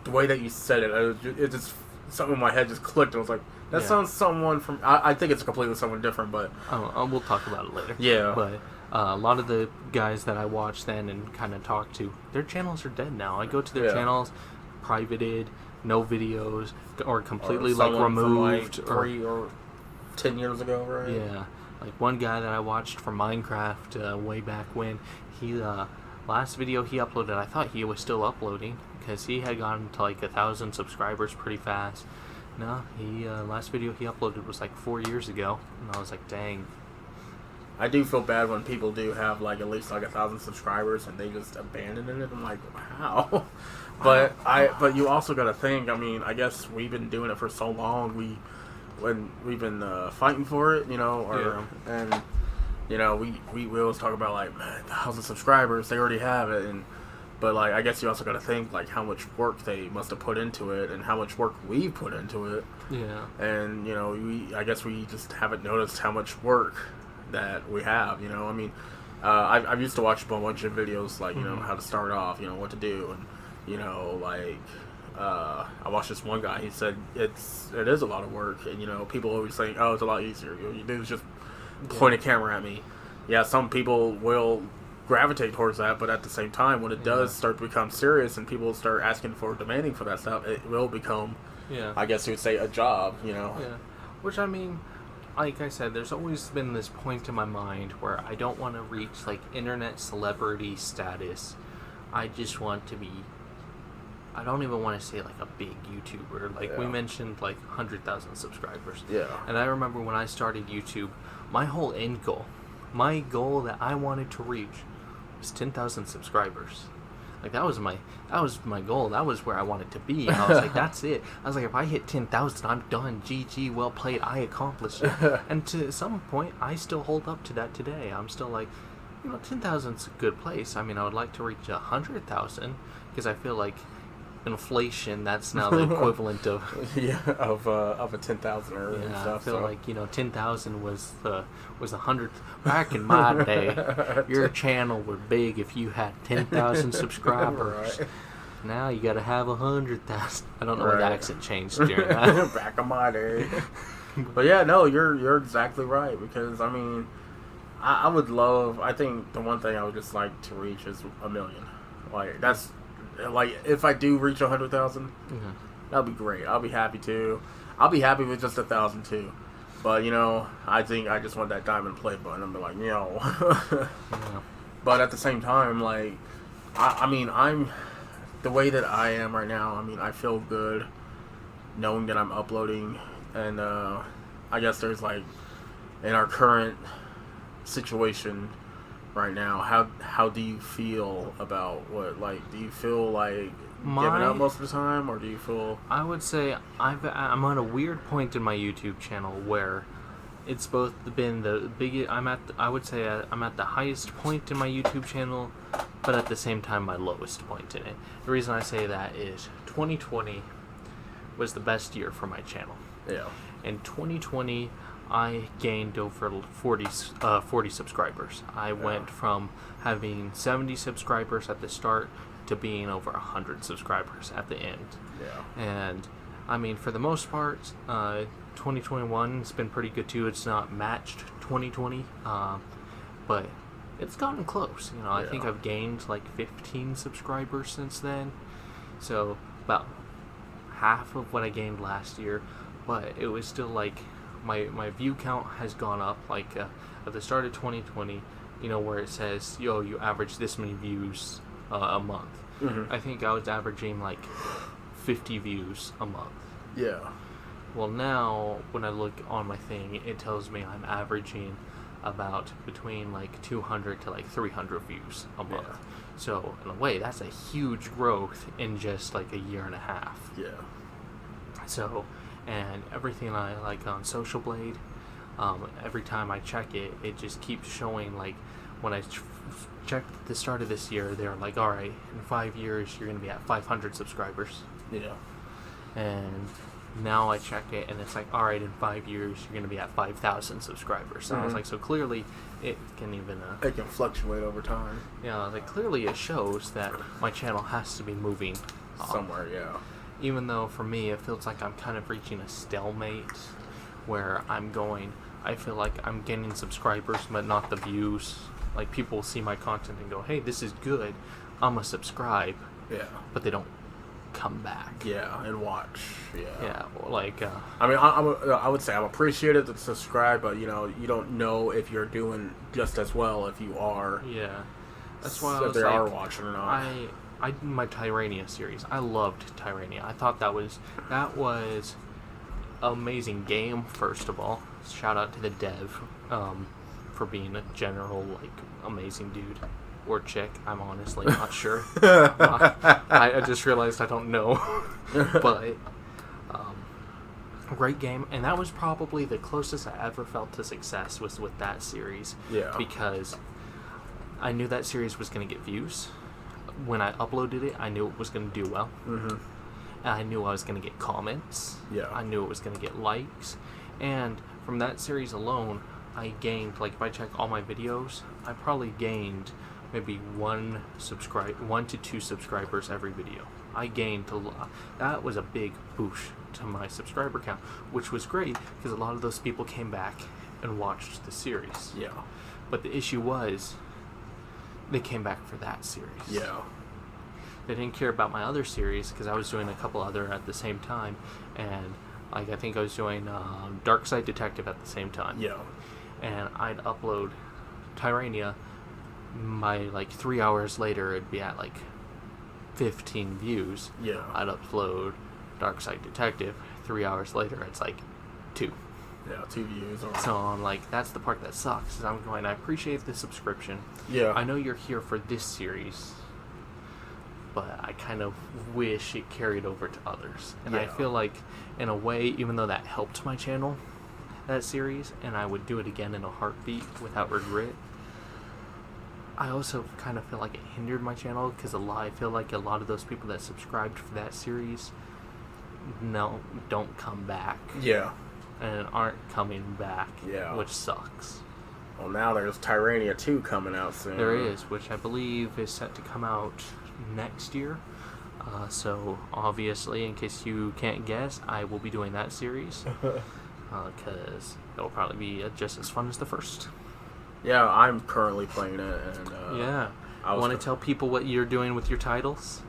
[SPEAKER 2] the way that you said it just something in my head just clicked. I was like, that sounds someone from. I think it's completely someone different, but
[SPEAKER 1] we'll talk about it later.
[SPEAKER 2] Yeah,
[SPEAKER 1] but a lot of the guys that I watched then and kind of talked to, their channels are dead now. I go to their channels, privated, no videos, or completely like removed,
[SPEAKER 2] from, like, 3 or 10 years ago, right?
[SPEAKER 1] Yeah, like one guy that I watched for Minecraft way back when, he last video he uploaded, I thought he was still uploading because he had gotten to like 1,000 subscribers pretty fast. No, he last video he uploaded was like 4 years ago, and I was like, dang.
[SPEAKER 2] I do feel bad when people do have like at least like 1,000 subscribers and they just abandon it. I'm like, wow. But you also got to think. I mean, I guess we've been doing it for so long. We've been fighting for it, and we always talk about like, man, 1,000 subscribers, they already have it, but like I guess you also got to think like how much work they must have put into it and how much work we put into it.
[SPEAKER 1] Yeah.
[SPEAKER 2] And I guess we just haven't noticed how much work that we have. I mean, I've used to watch a bunch of videos like how to start off, what to do, and I watched this one guy. He said it is a lot of work, and people always saying, oh, it's a lot easier. You do is just point a camera at me. Yeah, some people will gravitate towards that, but at the same time, when it does start to become serious and people start asking for, demanding for that stuff, it will become, I guess you would say, a job. Yeah.
[SPEAKER 1] Which, I mean, like I said, there's always been this point in my mind where I don't want to reach like internet celebrity status. I just want to be, I don't even want to say like a big YouTuber. Like we mentioned like 100,000 subscribers.
[SPEAKER 2] Yeah.
[SPEAKER 1] And I remember when I started YouTube, my whole end goal, my goal that I wanted to reach was 10,000 subscribers. Like that was my goal. That was where I wanted to be. And I was like, that's it. I was like, if I hit 10,000, I'm done. GG, well played. I accomplished it. And to some point, I still hold up to that today. I'm still like, 10,000's a good place. I mean, I would like to reach 100,000 because I feel like inflation, that's now the equivalent of
[SPEAKER 2] of a 10,000er and stuff.
[SPEAKER 1] I feel like 10,000 was the 100th back in my day. Your channel was big if you had 10,000 subscribers.
[SPEAKER 2] Right.
[SPEAKER 1] Now you got to have 100,000. I don't know what the accent changed during that.
[SPEAKER 2] Back in my day. But yeah, no, you're exactly right, because I mean, I would love. I think the one thing I would just like to reach is 1 million. Like that's like if I do reach 100,000, that'd be great. I'll be happy too. I'll be happy with just 1,000 too. But I think I just want that diamond play button. I'm like,
[SPEAKER 1] Yeah.
[SPEAKER 2] But at the same time, like, I mean, I'm the way that I am right now. I mean, I feel good knowing that I'm uploading, and I guess there's like in our current situation right now, how do you feel about what, like, do you feel like giving up most of the time, or do you feel...
[SPEAKER 1] I would say I'm on a weird point in my YouTube channel where it's both been the biggest... I would say I'm at the highest point in my YouTube channel, but at the same time my lowest point in it. The reason I say that is 2020 was the best year for my channel.
[SPEAKER 2] Yeah.
[SPEAKER 1] In 2020, I gained over 40 subscribers. I went from having 70 subscribers at the start to being over 100 subscribers at the end.
[SPEAKER 2] Yeah.
[SPEAKER 1] And, I mean, for the most part, 2021 has been pretty good too. It's not matched 2020, but it's gotten close. I think I've gained like 15 subscribers since then. So, about half of what I gained last year, but it was still like my view count has gone up. Like at the start of 2020, where it says, you average this many views a month. I think I was averaging like 50 views a month.
[SPEAKER 2] Yeah.
[SPEAKER 1] Well, now when I look on my thing, it tells me I'm averaging about between like 200 to like 300 views a month.
[SPEAKER 2] Yeah.
[SPEAKER 1] So in a way, that's a huge growth in just like a year and a half.
[SPEAKER 2] Yeah.
[SPEAKER 1] So, and everything I like on Social Blade, every time I check it, it just keeps showing. Like when I checked at the start of this year, they're like, all right, in 5 years you're going to be at 500 subscribers.
[SPEAKER 2] Yeah.
[SPEAKER 1] And now I check it and it's like, all right, in 5 years you're going to be at 5,000 subscribers. So I was like, so clearly it can even
[SPEAKER 2] it can fluctuate over time.
[SPEAKER 1] Yeah, like clearly it shows that my channel has to be moving
[SPEAKER 2] somewhere. Yeah.
[SPEAKER 1] Even though for me it feels like I'm kind of reaching a stalemate where I feel like I'm gaining subscribers but not the views. Like people see my content and go, hey, this is good, I'm gonna subscribe.
[SPEAKER 2] Yeah.
[SPEAKER 1] But they don't come back.
[SPEAKER 2] Yeah, and watch. Yeah.
[SPEAKER 1] Yeah, like
[SPEAKER 2] I mean, I would say I'm appreciated to subscribe, but you don't know if you're doing just as well if you are.
[SPEAKER 1] Yeah. That's why I was
[SPEAKER 2] if they
[SPEAKER 1] like,
[SPEAKER 2] are watching or not.
[SPEAKER 1] My Tyrania series. I loved Tyrania. I thought that was amazing game. First of all, shout out to the dev for being a general like amazing dude or chick. I'm honestly not sure. I just realized I don't know, but great game. And that was probably the closest I ever felt to success was with that series.
[SPEAKER 2] Yeah.
[SPEAKER 1] Because I knew that series was going to get views. When I uploaded it, I knew it was going to do well. And I knew I was going to get comments.
[SPEAKER 2] Yeah.
[SPEAKER 1] I knew it was going to get likes. And from that series alone, I gained, like if I check all my videos, I probably gained maybe 1 to 2 subscribers every video. I gained that was a big boost to my subscriber count, which was great because a lot of those people came back and watched the series.
[SPEAKER 2] Yeah.
[SPEAKER 1] But the issue was they came back for that series.
[SPEAKER 2] Yeah.
[SPEAKER 1] They didn't care about my other series because I was doing a couple other at the same time, and like I think I was doing Dark Side Detective at the same time.
[SPEAKER 2] Yeah.
[SPEAKER 1] And I'd upload Tyrania. My like 3 hours later, it'd be at like 15 views.
[SPEAKER 2] Yeah.
[SPEAKER 1] I'd upload Dark Side Detective. 3 hours later, it's like 2.
[SPEAKER 2] Yeah, 2 views.
[SPEAKER 1] So I'm like, that's the part that sucks. Is I'm going, I appreciate the subscription.
[SPEAKER 2] Yeah.
[SPEAKER 1] I know you're here for this series, but I kind of wish it carried over to others. And I feel like, in a way, even though that helped my channel, that series, and I would do it again in a heartbeat without regret, I also kind of feel like it hindered my channel because I feel like a lot of those people that subscribed for that series don't come back.
[SPEAKER 2] Yeah.
[SPEAKER 1] And aren't coming back.
[SPEAKER 2] Yeah.
[SPEAKER 1] Which sucks.
[SPEAKER 2] Well, now there's Tyrania 2 coming out soon.
[SPEAKER 1] There is, which I believe is set to come out next year. So, obviously, in case you can't guess, I will be doing that series. Because it'll probably be just as fun as the first.
[SPEAKER 2] Yeah, I'm currently playing it, and
[SPEAKER 1] Yeah.
[SPEAKER 2] I
[SPEAKER 1] Want to tell people what you're doing with your titles?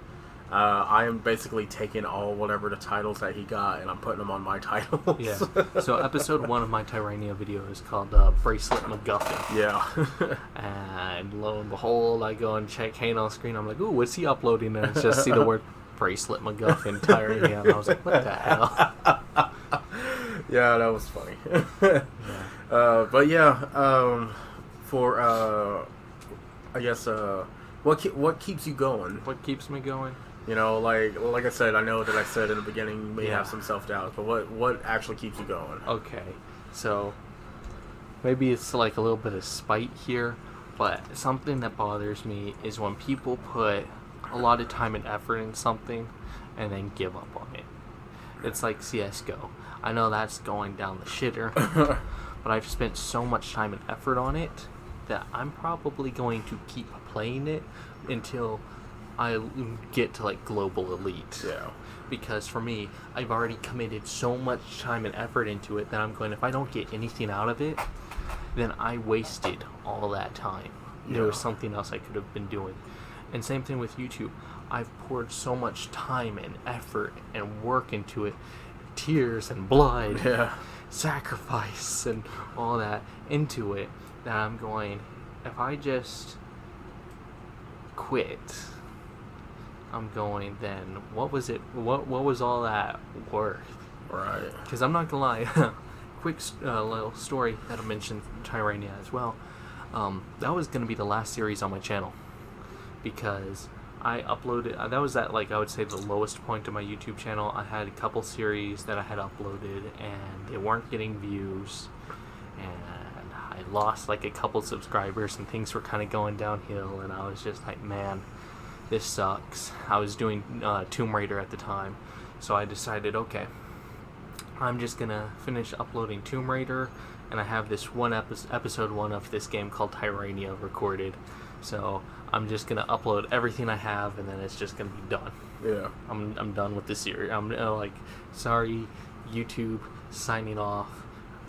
[SPEAKER 2] I am basically taking whatever the titles that he got, and I'm putting them on my titles.
[SPEAKER 1] Yeah. So episode 1 of my Tyrania video is called Bracelet MacGuffin.
[SPEAKER 2] Yeah.
[SPEAKER 1] And lo and behold, I go and check Hayden on screen. I'm like, ooh, what's he uploading? And it's just see the word Bracelet MacGuffin Tyrania. And I was like, what the hell?
[SPEAKER 2] Yeah, that was funny.
[SPEAKER 1] Yeah.
[SPEAKER 2] But yeah, for I guess what keeps you going?
[SPEAKER 1] What keeps me going?
[SPEAKER 2] You know, like I said, I know that I said in the beginning you may
[SPEAKER 1] Yeah.
[SPEAKER 2] have some self-doubt, but what actually keeps you going?
[SPEAKER 1] Okay, so maybe it's like a little bit of spite here, but something that bothers me is when people put a lot of time and effort in something and then give up on it. It's like CSGO. I know that's going down the shitter, but I've spent so much time and effort on it that I'm probably going to keep playing it until I get to like global elite.
[SPEAKER 2] Yeah.
[SPEAKER 1] Because for me, I've already committed so much time and effort into it that I'm going, if I don't get anything out of it, then I wasted all that time. There was something else I could have been doing. And same thing with YouTube. I've poured so much time and effort and work into it, tears and blood,
[SPEAKER 2] Yeah.
[SPEAKER 1] sacrifice and all that into it, that I'm going, if I just quit, I'm going, then what was it, what was all that worth?
[SPEAKER 2] Right.
[SPEAKER 1] Because I'm not gonna lie, quick little story that I mentioned Tyrania as well. That was gonna be the last series on my channel, because I uploaded, that was at like I would say the lowest point of my YouTube channel. I had a couple series that I had uploaded and they weren't getting views, and I lost like a couple subscribers and things were kind of going downhill, and I was just like, man, this sucks. I was doing Tomb Raider at the time, so I decided, okay, I'm just gonna finish uploading Tomb Raider, and I have this one episode 1 of this game called Tyrania recorded, so I'm just gonna upload everything I have, and then it's just gonna be done.
[SPEAKER 2] Yeah.
[SPEAKER 1] I'm done with this series. I'm like, sorry, YouTube, signing off,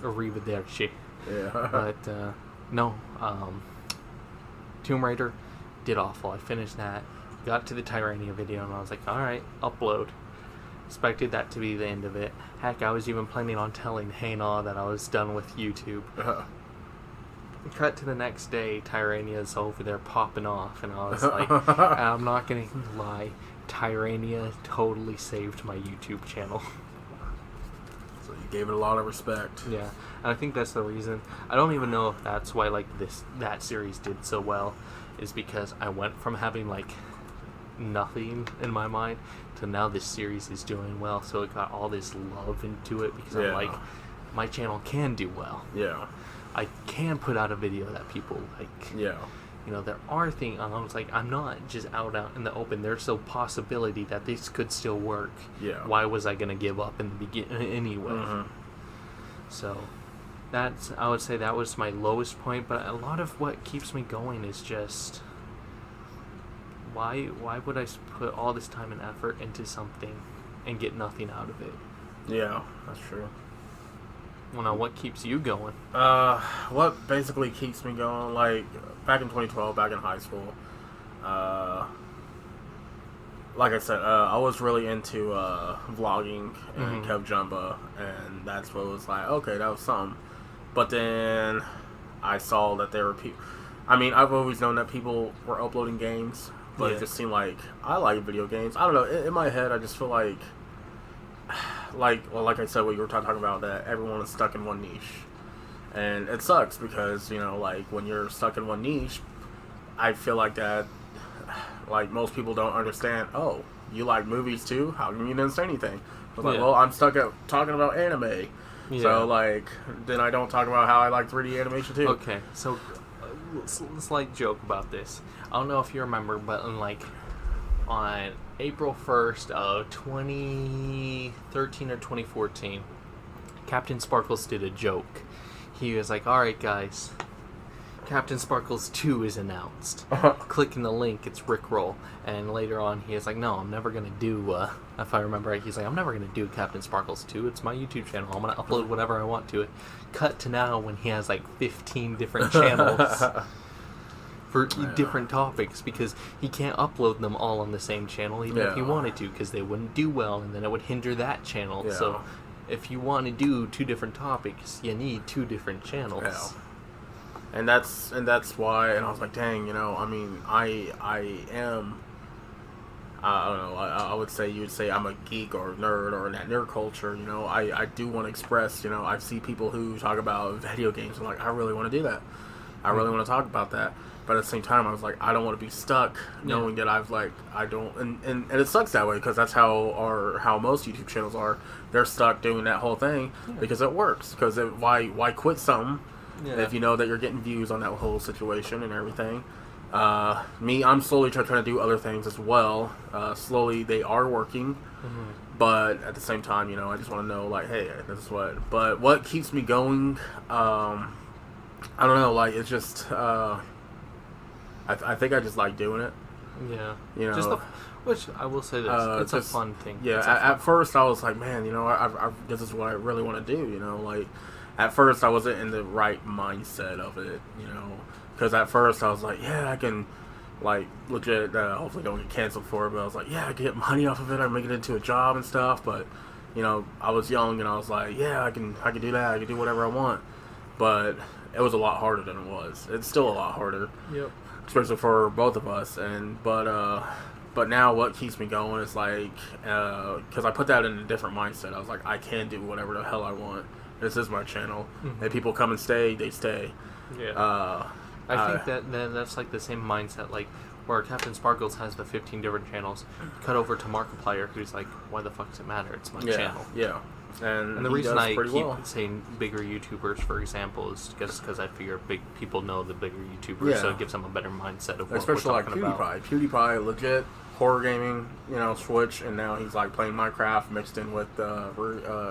[SPEAKER 1] arrivederci.
[SPEAKER 2] Yeah.
[SPEAKER 1] But no, Tomb Raider did awful. I finished that, got to the Tyrania video, and I was like, alright, upload. Expected that to be the end of it. Heck, I was even planning on telling Hayna that I was done with YouTube. Cut to the next day, Tyrania's over there popping off, and I was like, I'm not gonna lie, Tyrania totally saved my YouTube channel.
[SPEAKER 2] So you gave it a lot of respect.
[SPEAKER 1] Yeah, and I think that's the reason. I don't even know if that's why like that series did so well, is because I went from having like nothing in my mind to now this series is doing well, so it got all this love into it, because I'm like, my channel can do well.
[SPEAKER 2] Yeah.
[SPEAKER 1] I can put out a video that people like.
[SPEAKER 2] Yeah.
[SPEAKER 1] You know, there are things, I was like, I'm not just out in the open. There's still possibility that this could still work.
[SPEAKER 2] Yeah.
[SPEAKER 1] Why was I going to give up in the beginning anyway?
[SPEAKER 2] Mm-hmm.
[SPEAKER 1] So, I would say that was my lowest point, but a lot of what keeps me going is just, why would I put all this time and effort into something and get nothing out of it?
[SPEAKER 2] Yeah, that's true.
[SPEAKER 1] Well, now, what keeps you going?
[SPEAKER 2] What basically keeps me going, like, back in 2012, back in high school, like I said, I was really into vlogging and Kev Jumba, and that's what was like, okay, that was something. But then I saw that there were people, I mean, I've always known that people were uploading games, but it just seemed like, I like video games. I don't know, in my head, I just feel like I said, what you were talking about, that everyone is stuck in one niche. And it sucks because, you know, like, when you're stuck in one niche, I feel like that, like, most people don't understand, oh, you like movies too? How come you didn't say anything? I was like, well, I'm stuck at talking about anime. Yeah. So, like, then I don't talk about how I like 3D animation too.
[SPEAKER 1] Okay, so let's like joke about this. I don't know if you remember, but on April 1st of 2013 or 2014, Captain Sparkles did a joke. He was like, alright guys, Captain Sparkles 2 is announced. Clicking the link, it's Rickroll. And later on, he's like, no, I'm never going to do, if I remember right, he's like, I'm never going to do Captain Sparkles 2. It's my YouTube channel. I'm going to upload whatever I want to it. Cut to now when he has like 15 different channels for different topics, because he can't upload them all on the same channel, even if he wanted to, because they wouldn't do well, and then it would hinder that channel.
[SPEAKER 2] Yeah.
[SPEAKER 1] So if you want to do 2 different topics, you need 2 different channels.
[SPEAKER 2] Yeah. And that's why, and I was like, dang, you know, I mean, I am, I don't know, I would say, you'd say I'm a geek or a nerd, or in that nerd culture, you know, I do want to express, you know, I see people who talk about video games, and like, I really want to do that. I really want to talk about that. But at the same time, I was like, I don't want to be stuck knowing that I've like, I don't, and it sucks that way, because that's how most YouTube channels are. They're stuck doing that whole thing because it works. Because why quit something if you know that you're getting views on that whole situation and everything. Me, I'm slowly trying to do other things as well. Slowly, they are working. But at the same time, you know, I just want to know, like, hey, this is what. But what keeps me going, I don't know, like, it's just, I think I just like doing it.
[SPEAKER 1] Yeah.
[SPEAKER 2] You know,
[SPEAKER 1] just which I will say this, it's a fun thing.
[SPEAKER 2] Yeah. At first, I was like, man, you know, this is what I really want to do. You know, like, at first I wasn't in the right mindset of it. You know, because at first I was like, yeah, I can, like, legit. Hopefully, don't get canceled for it. But I was like, yeah, I get money off of it. I make it into a job and stuff. But you know, I was young and I was like, yeah, I can do that. I can do whatever I want. But it was a lot harder than it was. It's still a lot harder.
[SPEAKER 1] Yep.
[SPEAKER 2] Especially for both of us, but now what keeps me going is like, because I put that in a different mindset. I was like, I can do whatever the hell I want. This is my channel, and people come and stay, they stay.
[SPEAKER 1] Yeah. I think that's like the same mindset, like where Captain Sparkles has the 15 different channels. Cut over to Markiplier, who's like, why the fuck does it matter? It's my channel.
[SPEAKER 2] Yeah. And
[SPEAKER 1] the reason I keep
[SPEAKER 2] well.
[SPEAKER 1] saying bigger YouTubers, for example, is just because I figure big people know the bigger YouTubers, so it gives them a better mindset of what
[SPEAKER 2] especially
[SPEAKER 1] we're
[SPEAKER 2] like
[SPEAKER 1] talking
[SPEAKER 2] PewDiePie.
[SPEAKER 1] about.
[SPEAKER 2] PewDiePie, legit horror gaming, you know, Switch, and now he's like playing Minecraft mixed in with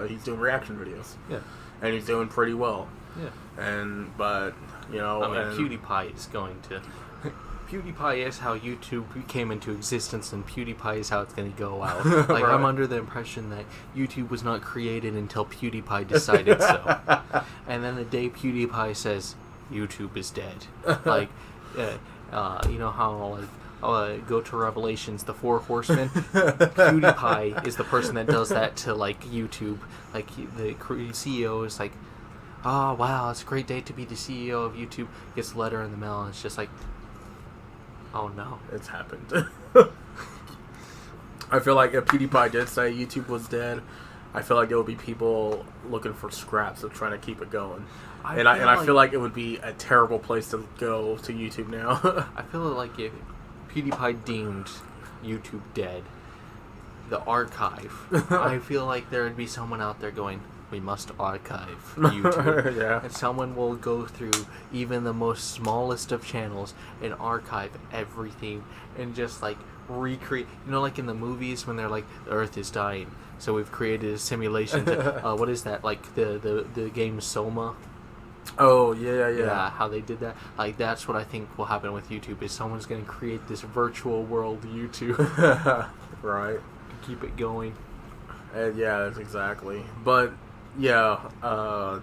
[SPEAKER 2] he's doing reaction videos. Yeah, and he's doing pretty well. Yeah, but you know,
[SPEAKER 1] I mean, PewDiePie is going to. PewDiePie is how YouTube came into existence, and PewDiePie is how it's going to go out. Like, right. I'm under the impression that YouTube was not created until PewDiePie decided so. And then the day PewDiePie says, YouTube is dead. Like, you know how, like, go to Revelations, the 4 horsemen? PewDiePie is the person that does that to, like, YouTube. Like, the CEO is like, oh, wow, it's a great day to be the CEO of YouTube. Gets a letter in the mail, and it's just like, oh no.
[SPEAKER 2] It's happened. I feel like if PewDiePie did say YouTube was dead, I feel like there would be people looking for scraps of trying to keep it going. I feel like it would be a terrible place to go to YouTube now.
[SPEAKER 1] I feel like if PewDiePie deemed YouTube dead, the archive, I feel like there would be someone out there going, we must archive YouTube.
[SPEAKER 2] Yeah.
[SPEAKER 1] And someone will go through even the most smallest of channels and archive everything and just like recreate, you know, like in the movies when they're like, the Earth is dying, so we've created a simulation to, what is that, like the game Soma?
[SPEAKER 2] Oh, yeah.
[SPEAKER 1] How they did that. Like, that's what I think will happen with YouTube, is someone's going to create this virtual world YouTube.
[SPEAKER 2] Right.
[SPEAKER 1] To keep it going.
[SPEAKER 2] Yeah, that's exactly. But yeah,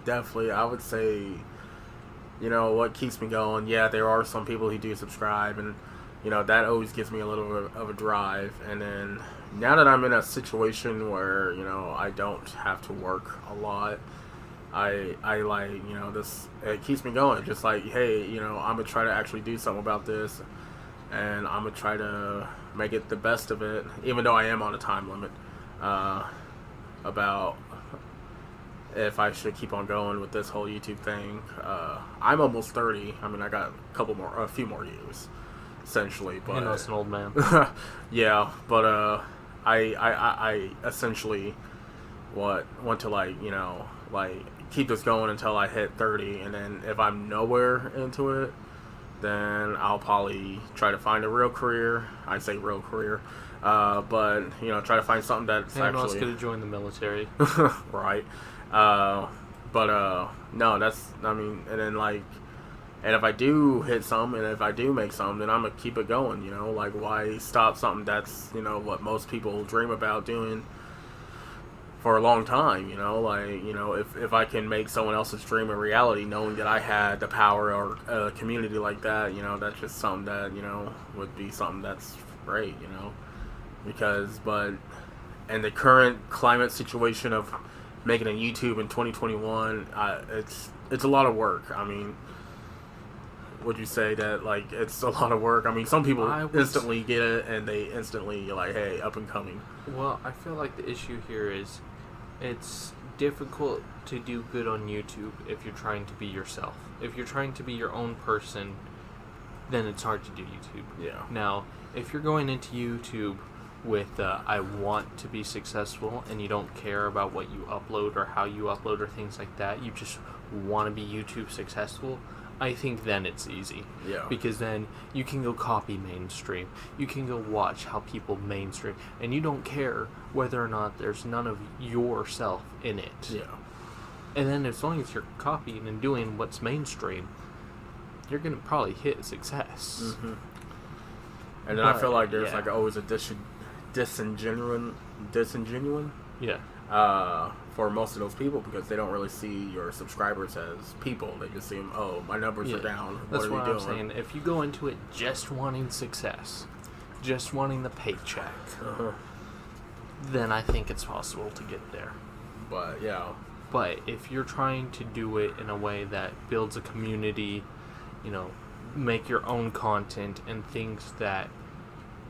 [SPEAKER 2] definitely, I would say, you know, what keeps me going, yeah, there are some people who do subscribe, and, you know, that always gives me a little bit of a drive. And then, now that I'm in a situation where, you know, I don't have to work a lot, I like, you know, this, it keeps me going, just like, hey, you know, I'm gonna try to actually do something about this, and I'm gonna try to make it the best of it, even though I am on a time limit, about if I should keep on going with this whole YouTube thing. I'm almost 30. I mean, I got a few more years, essentially. But
[SPEAKER 1] you know, it's an old man.
[SPEAKER 2] Yeah, but I essentially want to, like, you know, like, keep this going until I hit 30, and then if I'm nowhere into it, then I'll probably try to find a real career. I say real career, but, you know, try to find something that's
[SPEAKER 1] Anyone
[SPEAKER 2] actually...
[SPEAKER 1] else could have joined the military.
[SPEAKER 2] Right. But no, that's, I mean, and then, like, And if I do hit some, and if I do make some, then I'm gonna keep it going. You know, like why stop something that's, you know, what most people dream about doing for a long time. You know, like, you know, if I can make someone else's dream a reality, knowing that I had the power or a community like that, you know, that's just something that, you know, would be something that's great. You know, but in the current climate situation of making a YouTube in 2021, it's a lot of work. I mean, would you say that, like, it's a lot of work? I mean, some people instantly get it, and they instantly, you're like, hey, up and coming.
[SPEAKER 1] Well, I feel like the issue here is it's difficult to do good on YouTube if you're trying to be yourself. If you're trying to be your own person, then it's hard to do YouTube.
[SPEAKER 2] Yeah.
[SPEAKER 1] Now, if you're going into YouTube with I want to be successful, and you don't care about what you upload or how you upload or things like that, you just want to be YouTube successful, I think then it's easy.
[SPEAKER 2] Yeah.
[SPEAKER 1] Because then you can go copy mainstream. You can go watch how people mainstream. And you don't care whether or not there's none of yourself in it.
[SPEAKER 2] Yeah.
[SPEAKER 1] And then as long as you're copying and doing what's mainstream, you're going to probably hit success.
[SPEAKER 2] Mm-hmm. And then I feel like there's like always a disingenuine for most of those people, because they don't really see your subscribers as people. They just see them, oh, my numbers are down.
[SPEAKER 1] That's
[SPEAKER 2] what are
[SPEAKER 1] what
[SPEAKER 2] we
[SPEAKER 1] I'm
[SPEAKER 2] doing?
[SPEAKER 1] saying. If you go into it just wanting success, just wanting the paycheck, then I think it's possible to get there.
[SPEAKER 2] But yeah.
[SPEAKER 1] But if you're trying to do it in a way that builds a community, you know, make your own content and things that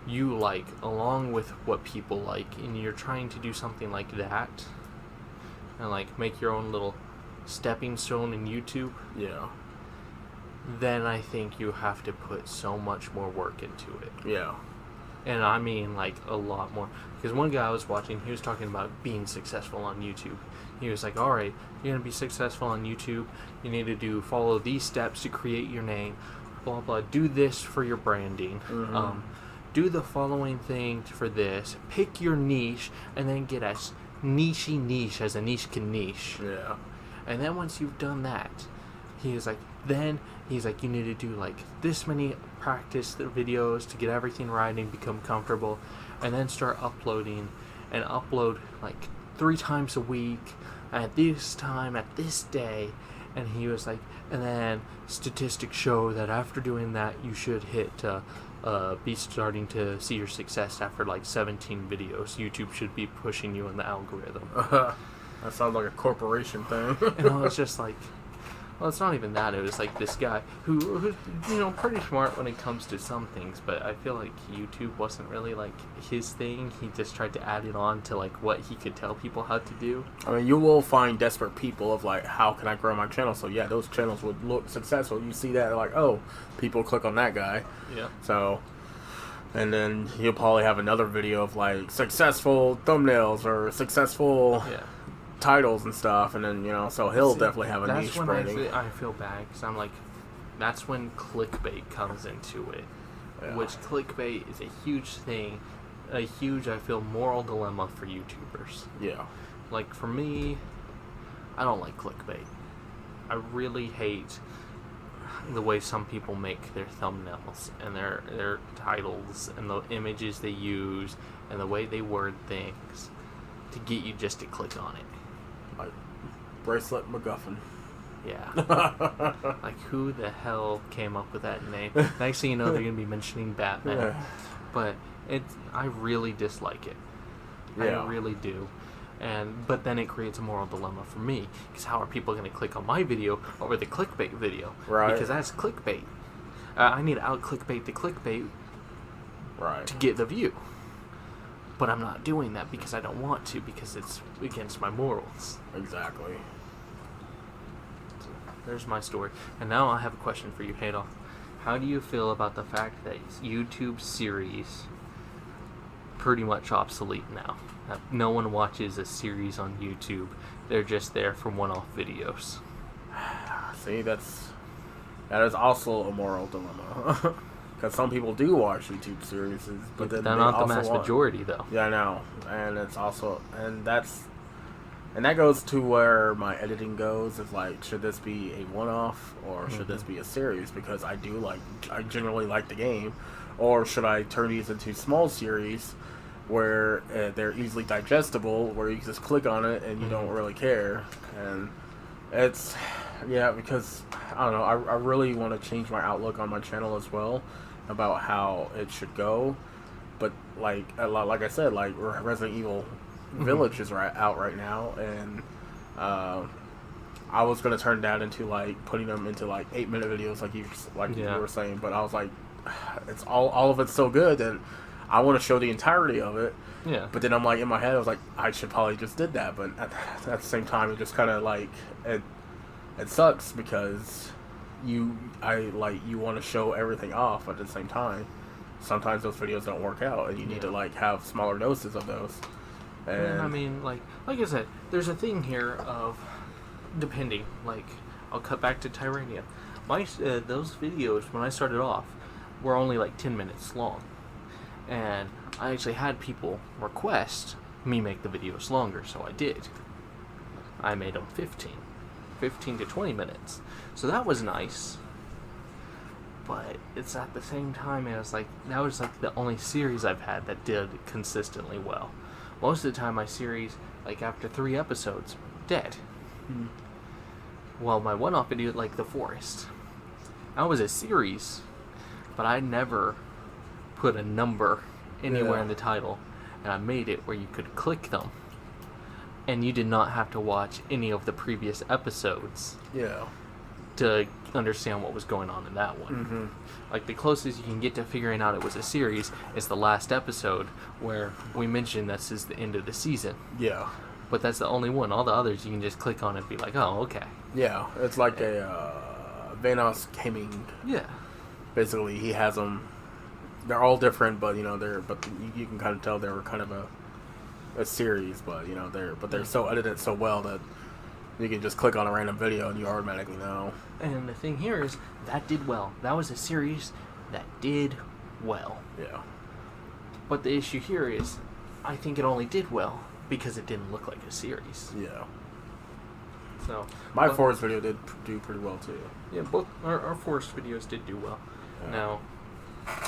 [SPEAKER 1] you like along with what people like, and you're trying to do something like that, and like make your own little stepping stone in YouTube,
[SPEAKER 2] Yeah.
[SPEAKER 1] then I think you have to put so much more work into it.
[SPEAKER 2] Yeah.
[SPEAKER 1] And I mean, like, a lot more. Because one guy I was watching, he was talking about being successful on YouTube. He was like, alright, you're going to be successful on YouTube. You need to follow these steps to create your name. Blah, blah. Do this for your branding.
[SPEAKER 2] Mm-hmm.
[SPEAKER 1] Do the following thing for this. Pick your niche, and then get as niche as a niche can niche.
[SPEAKER 2] Yeah.
[SPEAKER 1] And then once you've done that, he's like, you need to do like this many practice videos to get everything right and become comfortable, and then start uploading, and upload like 3 times a week at this time, at this day. And he was like, and then statistics show that after doing that, you should be starting to see your success after like 17 videos. YouTube should be pushing you in the algorithm.
[SPEAKER 2] That sounds like a corporation thing.
[SPEAKER 1] And I was just like, well, it's not even that. It was like this guy who's, you know, pretty smart when it comes to some things, but I feel like YouTube wasn't really like his thing. He just tried to add it on to like what he could tell people how to do.
[SPEAKER 2] I mean, you will find desperate people of like, how can I grow my channel? So yeah, those channels would look successful. You see that, like, oh, people click on that guy.
[SPEAKER 1] Yeah.
[SPEAKER 2] So, and then you'll probably have another video of like successful thumbnails or successful titles and stuff, and then, you know, so he'll definitely have a niche branding.
[SPEAKER 1] That's when I feel bad, because I'm like, that's when clickbait comes into it.
[SPEAKER 2] Yeah.
[SPEAKER 1] Which clickbait is a huge thing, I feel, moral dilemma for YouTubers.
[SPEAKER 2] Yeah.
[SPEAKER 1] Like, for me, I don't like clickbait. I really hate the way some people make their thumbnails and their titles and the images they use and the way they word things to get you just to click on it.
[SPEAKER 2] Like Bracelet MacGuffin.
[SPEAKER 1] Yeah. Like, who the hell came up with that name? Next thing you know, they're going to be mentioning Batman.
[SPEAKER 2] Yeah.
[SPEAKER 1] But I really dislike it.
[SPEAKER 2] Yeah.
[SPEAKER 1] I really do. But then it creates a moral dilemma for me, because how are people going to click on my video over the clickbait video?
[SPEAKER 2] Right.
[SPEAKER 1] Because that's clickbait. I need to out clickbait the clickbait to get the view. But I'm not doing that because I don't want to, because it's against my morals.
[SPEAKER 2] Exactly.
[SPEAKER 1] So, there's my story. And now I have a question for you, Hadolf. How do you feel about the fact that YouTube series pretty much obsolete now? No one watches a series on YouTube. They're just there for one-off videos.
[SPEAKER 2] See, that is also a moral dilemma. Because some people do watch YouTube series, but then
[SPEAKER 1] they're not the mass majority, though.
[SPEAKER 2] Yeah, I know, and it's also, and And that goes to where my editing goes. Is like, should this be a one-off or should this be a series? Because I generally like the game, or should I turn these into small series where they're easily digestible, where you just click on it and you don't really care? And it's because I don't know. I really want to change my outlook on my channel as well about how it should go. But like I said, like Resident Evil Village is out right now, and I was gonna turn that into like putting them into like 8-minute videos, like you were saying. But I was like, it's all of it's so good that I want to show the entirety of it.
[SPEAKER 1] Yeah.
[SPEAKER 2] But then I'm like, in my head, I was like, I should probably just did that. But at the same time, it just kind of like it sucks because you want to show everything off, but at the same time, sometimes those videos don't work out, and you need to like have smaller doses of those. And
[SPEAKER 1] I mean, like I said, there's a thing here of depending. Like, I'll cut back to Tyrania. Those videos when I started off were only like 10 minutes long, and I actually had people request me make the videos longer, so I did. I made them 15 to 20 minutes, so that was nice. But it's at the same time, it was like that was like the only series I've had that did consistently well. Most of the time, my series, like after 3 episodes, dead. Well, my one-off video, like The Forest, that was a series, but I never put a number anywhere in the title, and I made it where you could click them, and you did not have to watch any of the previous episodes.
[SPEAKER 2] Yeah.
[SPEAKER 1] To understand what was going on in that one.
[SPEAKER 2] Mm-hmm.
[SPEAKER 1] Like, the closest you can get to figuring out it was a series is the last episode where we mentioned this is the end of the season.
[SPEAKER 2] Yeah.
[SPEAKER 1] But that's the only one. All the others you can just click on and be like, oh, okay.
[SPEAKER 2] Yeah, it's like a Vanos Gaming.
[SPEAKER 1] Yeah.
[SPEAKER 2] Basically, he has them. They're all different, but you can kind of tell they were kind of a series, but they're so edited so well that you can just click on a random video and you automatically know.
[SPEAKER 1] And the thing here is, that did well. That was a series that did well.
[SPEAKER 2] Yeah.
[SPEAKER 1] But the issue here is, I think it only did well because it didn't look like a series.
[SPEAKER 2] Yeah.
[SPEAKER 1] So
[SPEAKER 2] my Forest video did do pretty well too.
[SPEAKER 1] Yeah, both our Forest videos did do well.
[SPEAKER 2] Yeah.
[SPEAKER 1] Now,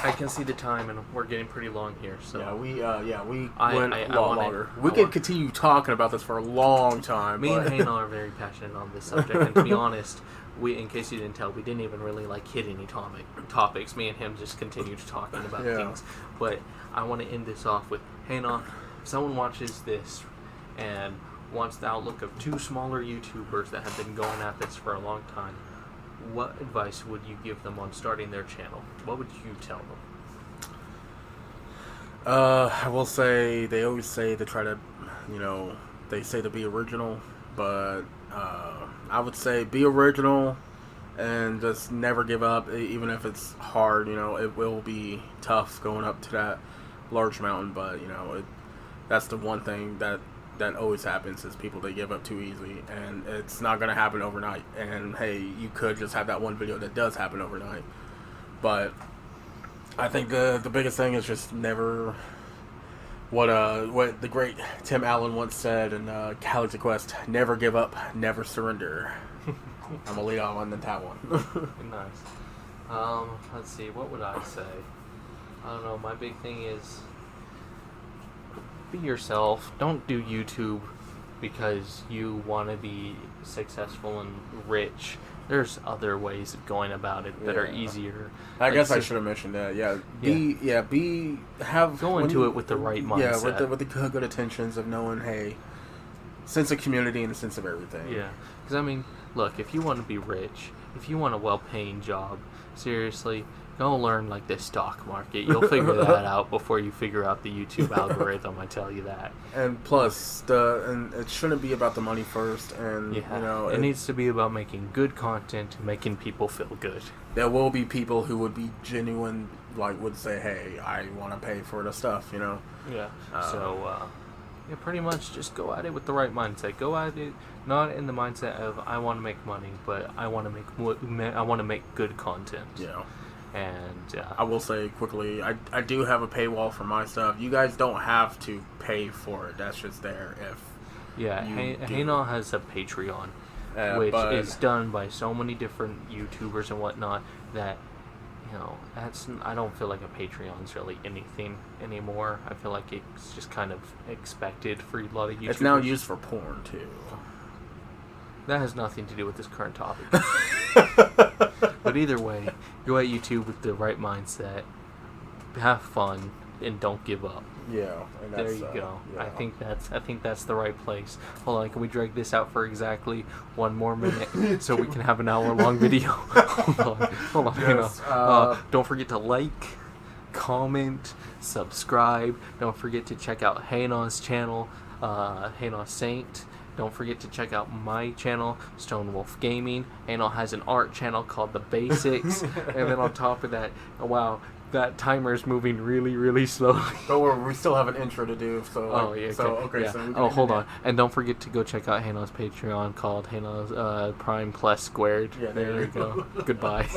[SPEAKER 1] I can see the time, and we're getting pretty long here. So
[SPEAKER 2] yeah, we went a lot longer. We could continue talking about this for a long time.
[SPEAKER 1] Me and Hannah are very passionate on this subject, and to be honest, in case you didn't tell, we didn't even really like hit any topics. Me and him just continued talking about things. But I want to end this off with, Hannah, if someone watches this and wants the outlook of 2 smaller YouTubers that have been going at this for a long time, what advice would you give them on starting their channel? What would you tell them?
[SPEAKER 2] I will say, they always say to try to, they say to be original, but I would say be original and just never give up, even if it's hard. It will be tough going up to that large mountain, but that's the one thing that always happens, is people, they give up too easily, and it's not going to happen overnight. And hey, you could just have that one video that does happen overnight, but I think the biggest thing is just never, what the great Tim Allen once said in Galaxy Quest, never give up, never surrender. I'm gonna lead on that one.
[SPEAKER 1] Nice. Let's see, what would I say? I don't know, my big thing is, be yourself. Don't do YouTube because you want to be successful and rich. There's other ways of going about it that are easier.
[SPEAKER 2] I guess I should have mentioned that. Go
[SPEAKER 1] into it with the right mindset.
[SPEAKER 2] Yeah, with the good intentions of knowing, hey, sense of community and a sense of everything.
[SPEAKER 1] Yeah, because I mean, look, if you want to be rich, if you want a well-paying job, seriously, go learn like the stock market. You'll figure that out before you figure out the YouTube algorithm. I tell you that.
[SPEAKER 2] And plus, and it shouldn't be about the money first. And
[SPEAKER 1] it needs to be about making good content and making people feel good.
[SPEAKER 2] There will be people who would be genuine, like would say, "Hey, I want to pay for the stuff,"
[SPEAKER 1] Yeah. Pretty much just go at it with the right mindset. Go at it not in the mindset of I want to make money, but I want to make good content.
[SPEAKER 2] Yeah.
[SPEAKER 1] And
[SPEAKER 2] I will say quickly, I do have a paywall for my stuff. You guys don't have to pay for it. That's just there if
[SPEAKER 1] Yeah, Haynal has a Patreon, which is done by so many different YouTubers and whatnot that, you know, I don't feel like a Patreon's really anything anymore. I feel like it's just kind of expected for a lot of YouTubers.
[SPEAKER 2] It's now used for porn, too.
[SPEAKER 1] That has nothing to do with this current topic. But either way, go at YouTube with the right mindset, have fun, and don't give up.
[SPEAKER 2] Yeah, and that's,
[SPEAKER 1] there you go.
[SPEAKER 2] Yeah.
[SPEAKER 1] I think that's the right place. Hold on, can we drag this out for exactly 1 more minute so we can have an hour-long video? Hold on.
[SPEAKER 2] Yes,
[SPEAKER 1] don't forget to like, comment, subscribe. Don't forget to check out Haynal's channel, Haynal Saint. Don't forget to check out my channel, Stone Wolf Gaming. Haynal has an art channel called The Basics. And then on top of that, wow, that timer is moving really, really slowly.
[SPEAKER 2] Don't worry, we still have an intro to do. So,
[SPEAKER 1] hold on. And don't forget to go check out Haynal's Patreon called Haynal's Prime Plus Squared.
[SPEAKER 2] Yeah,
[SPEAKER 1] there you go. Goodbye.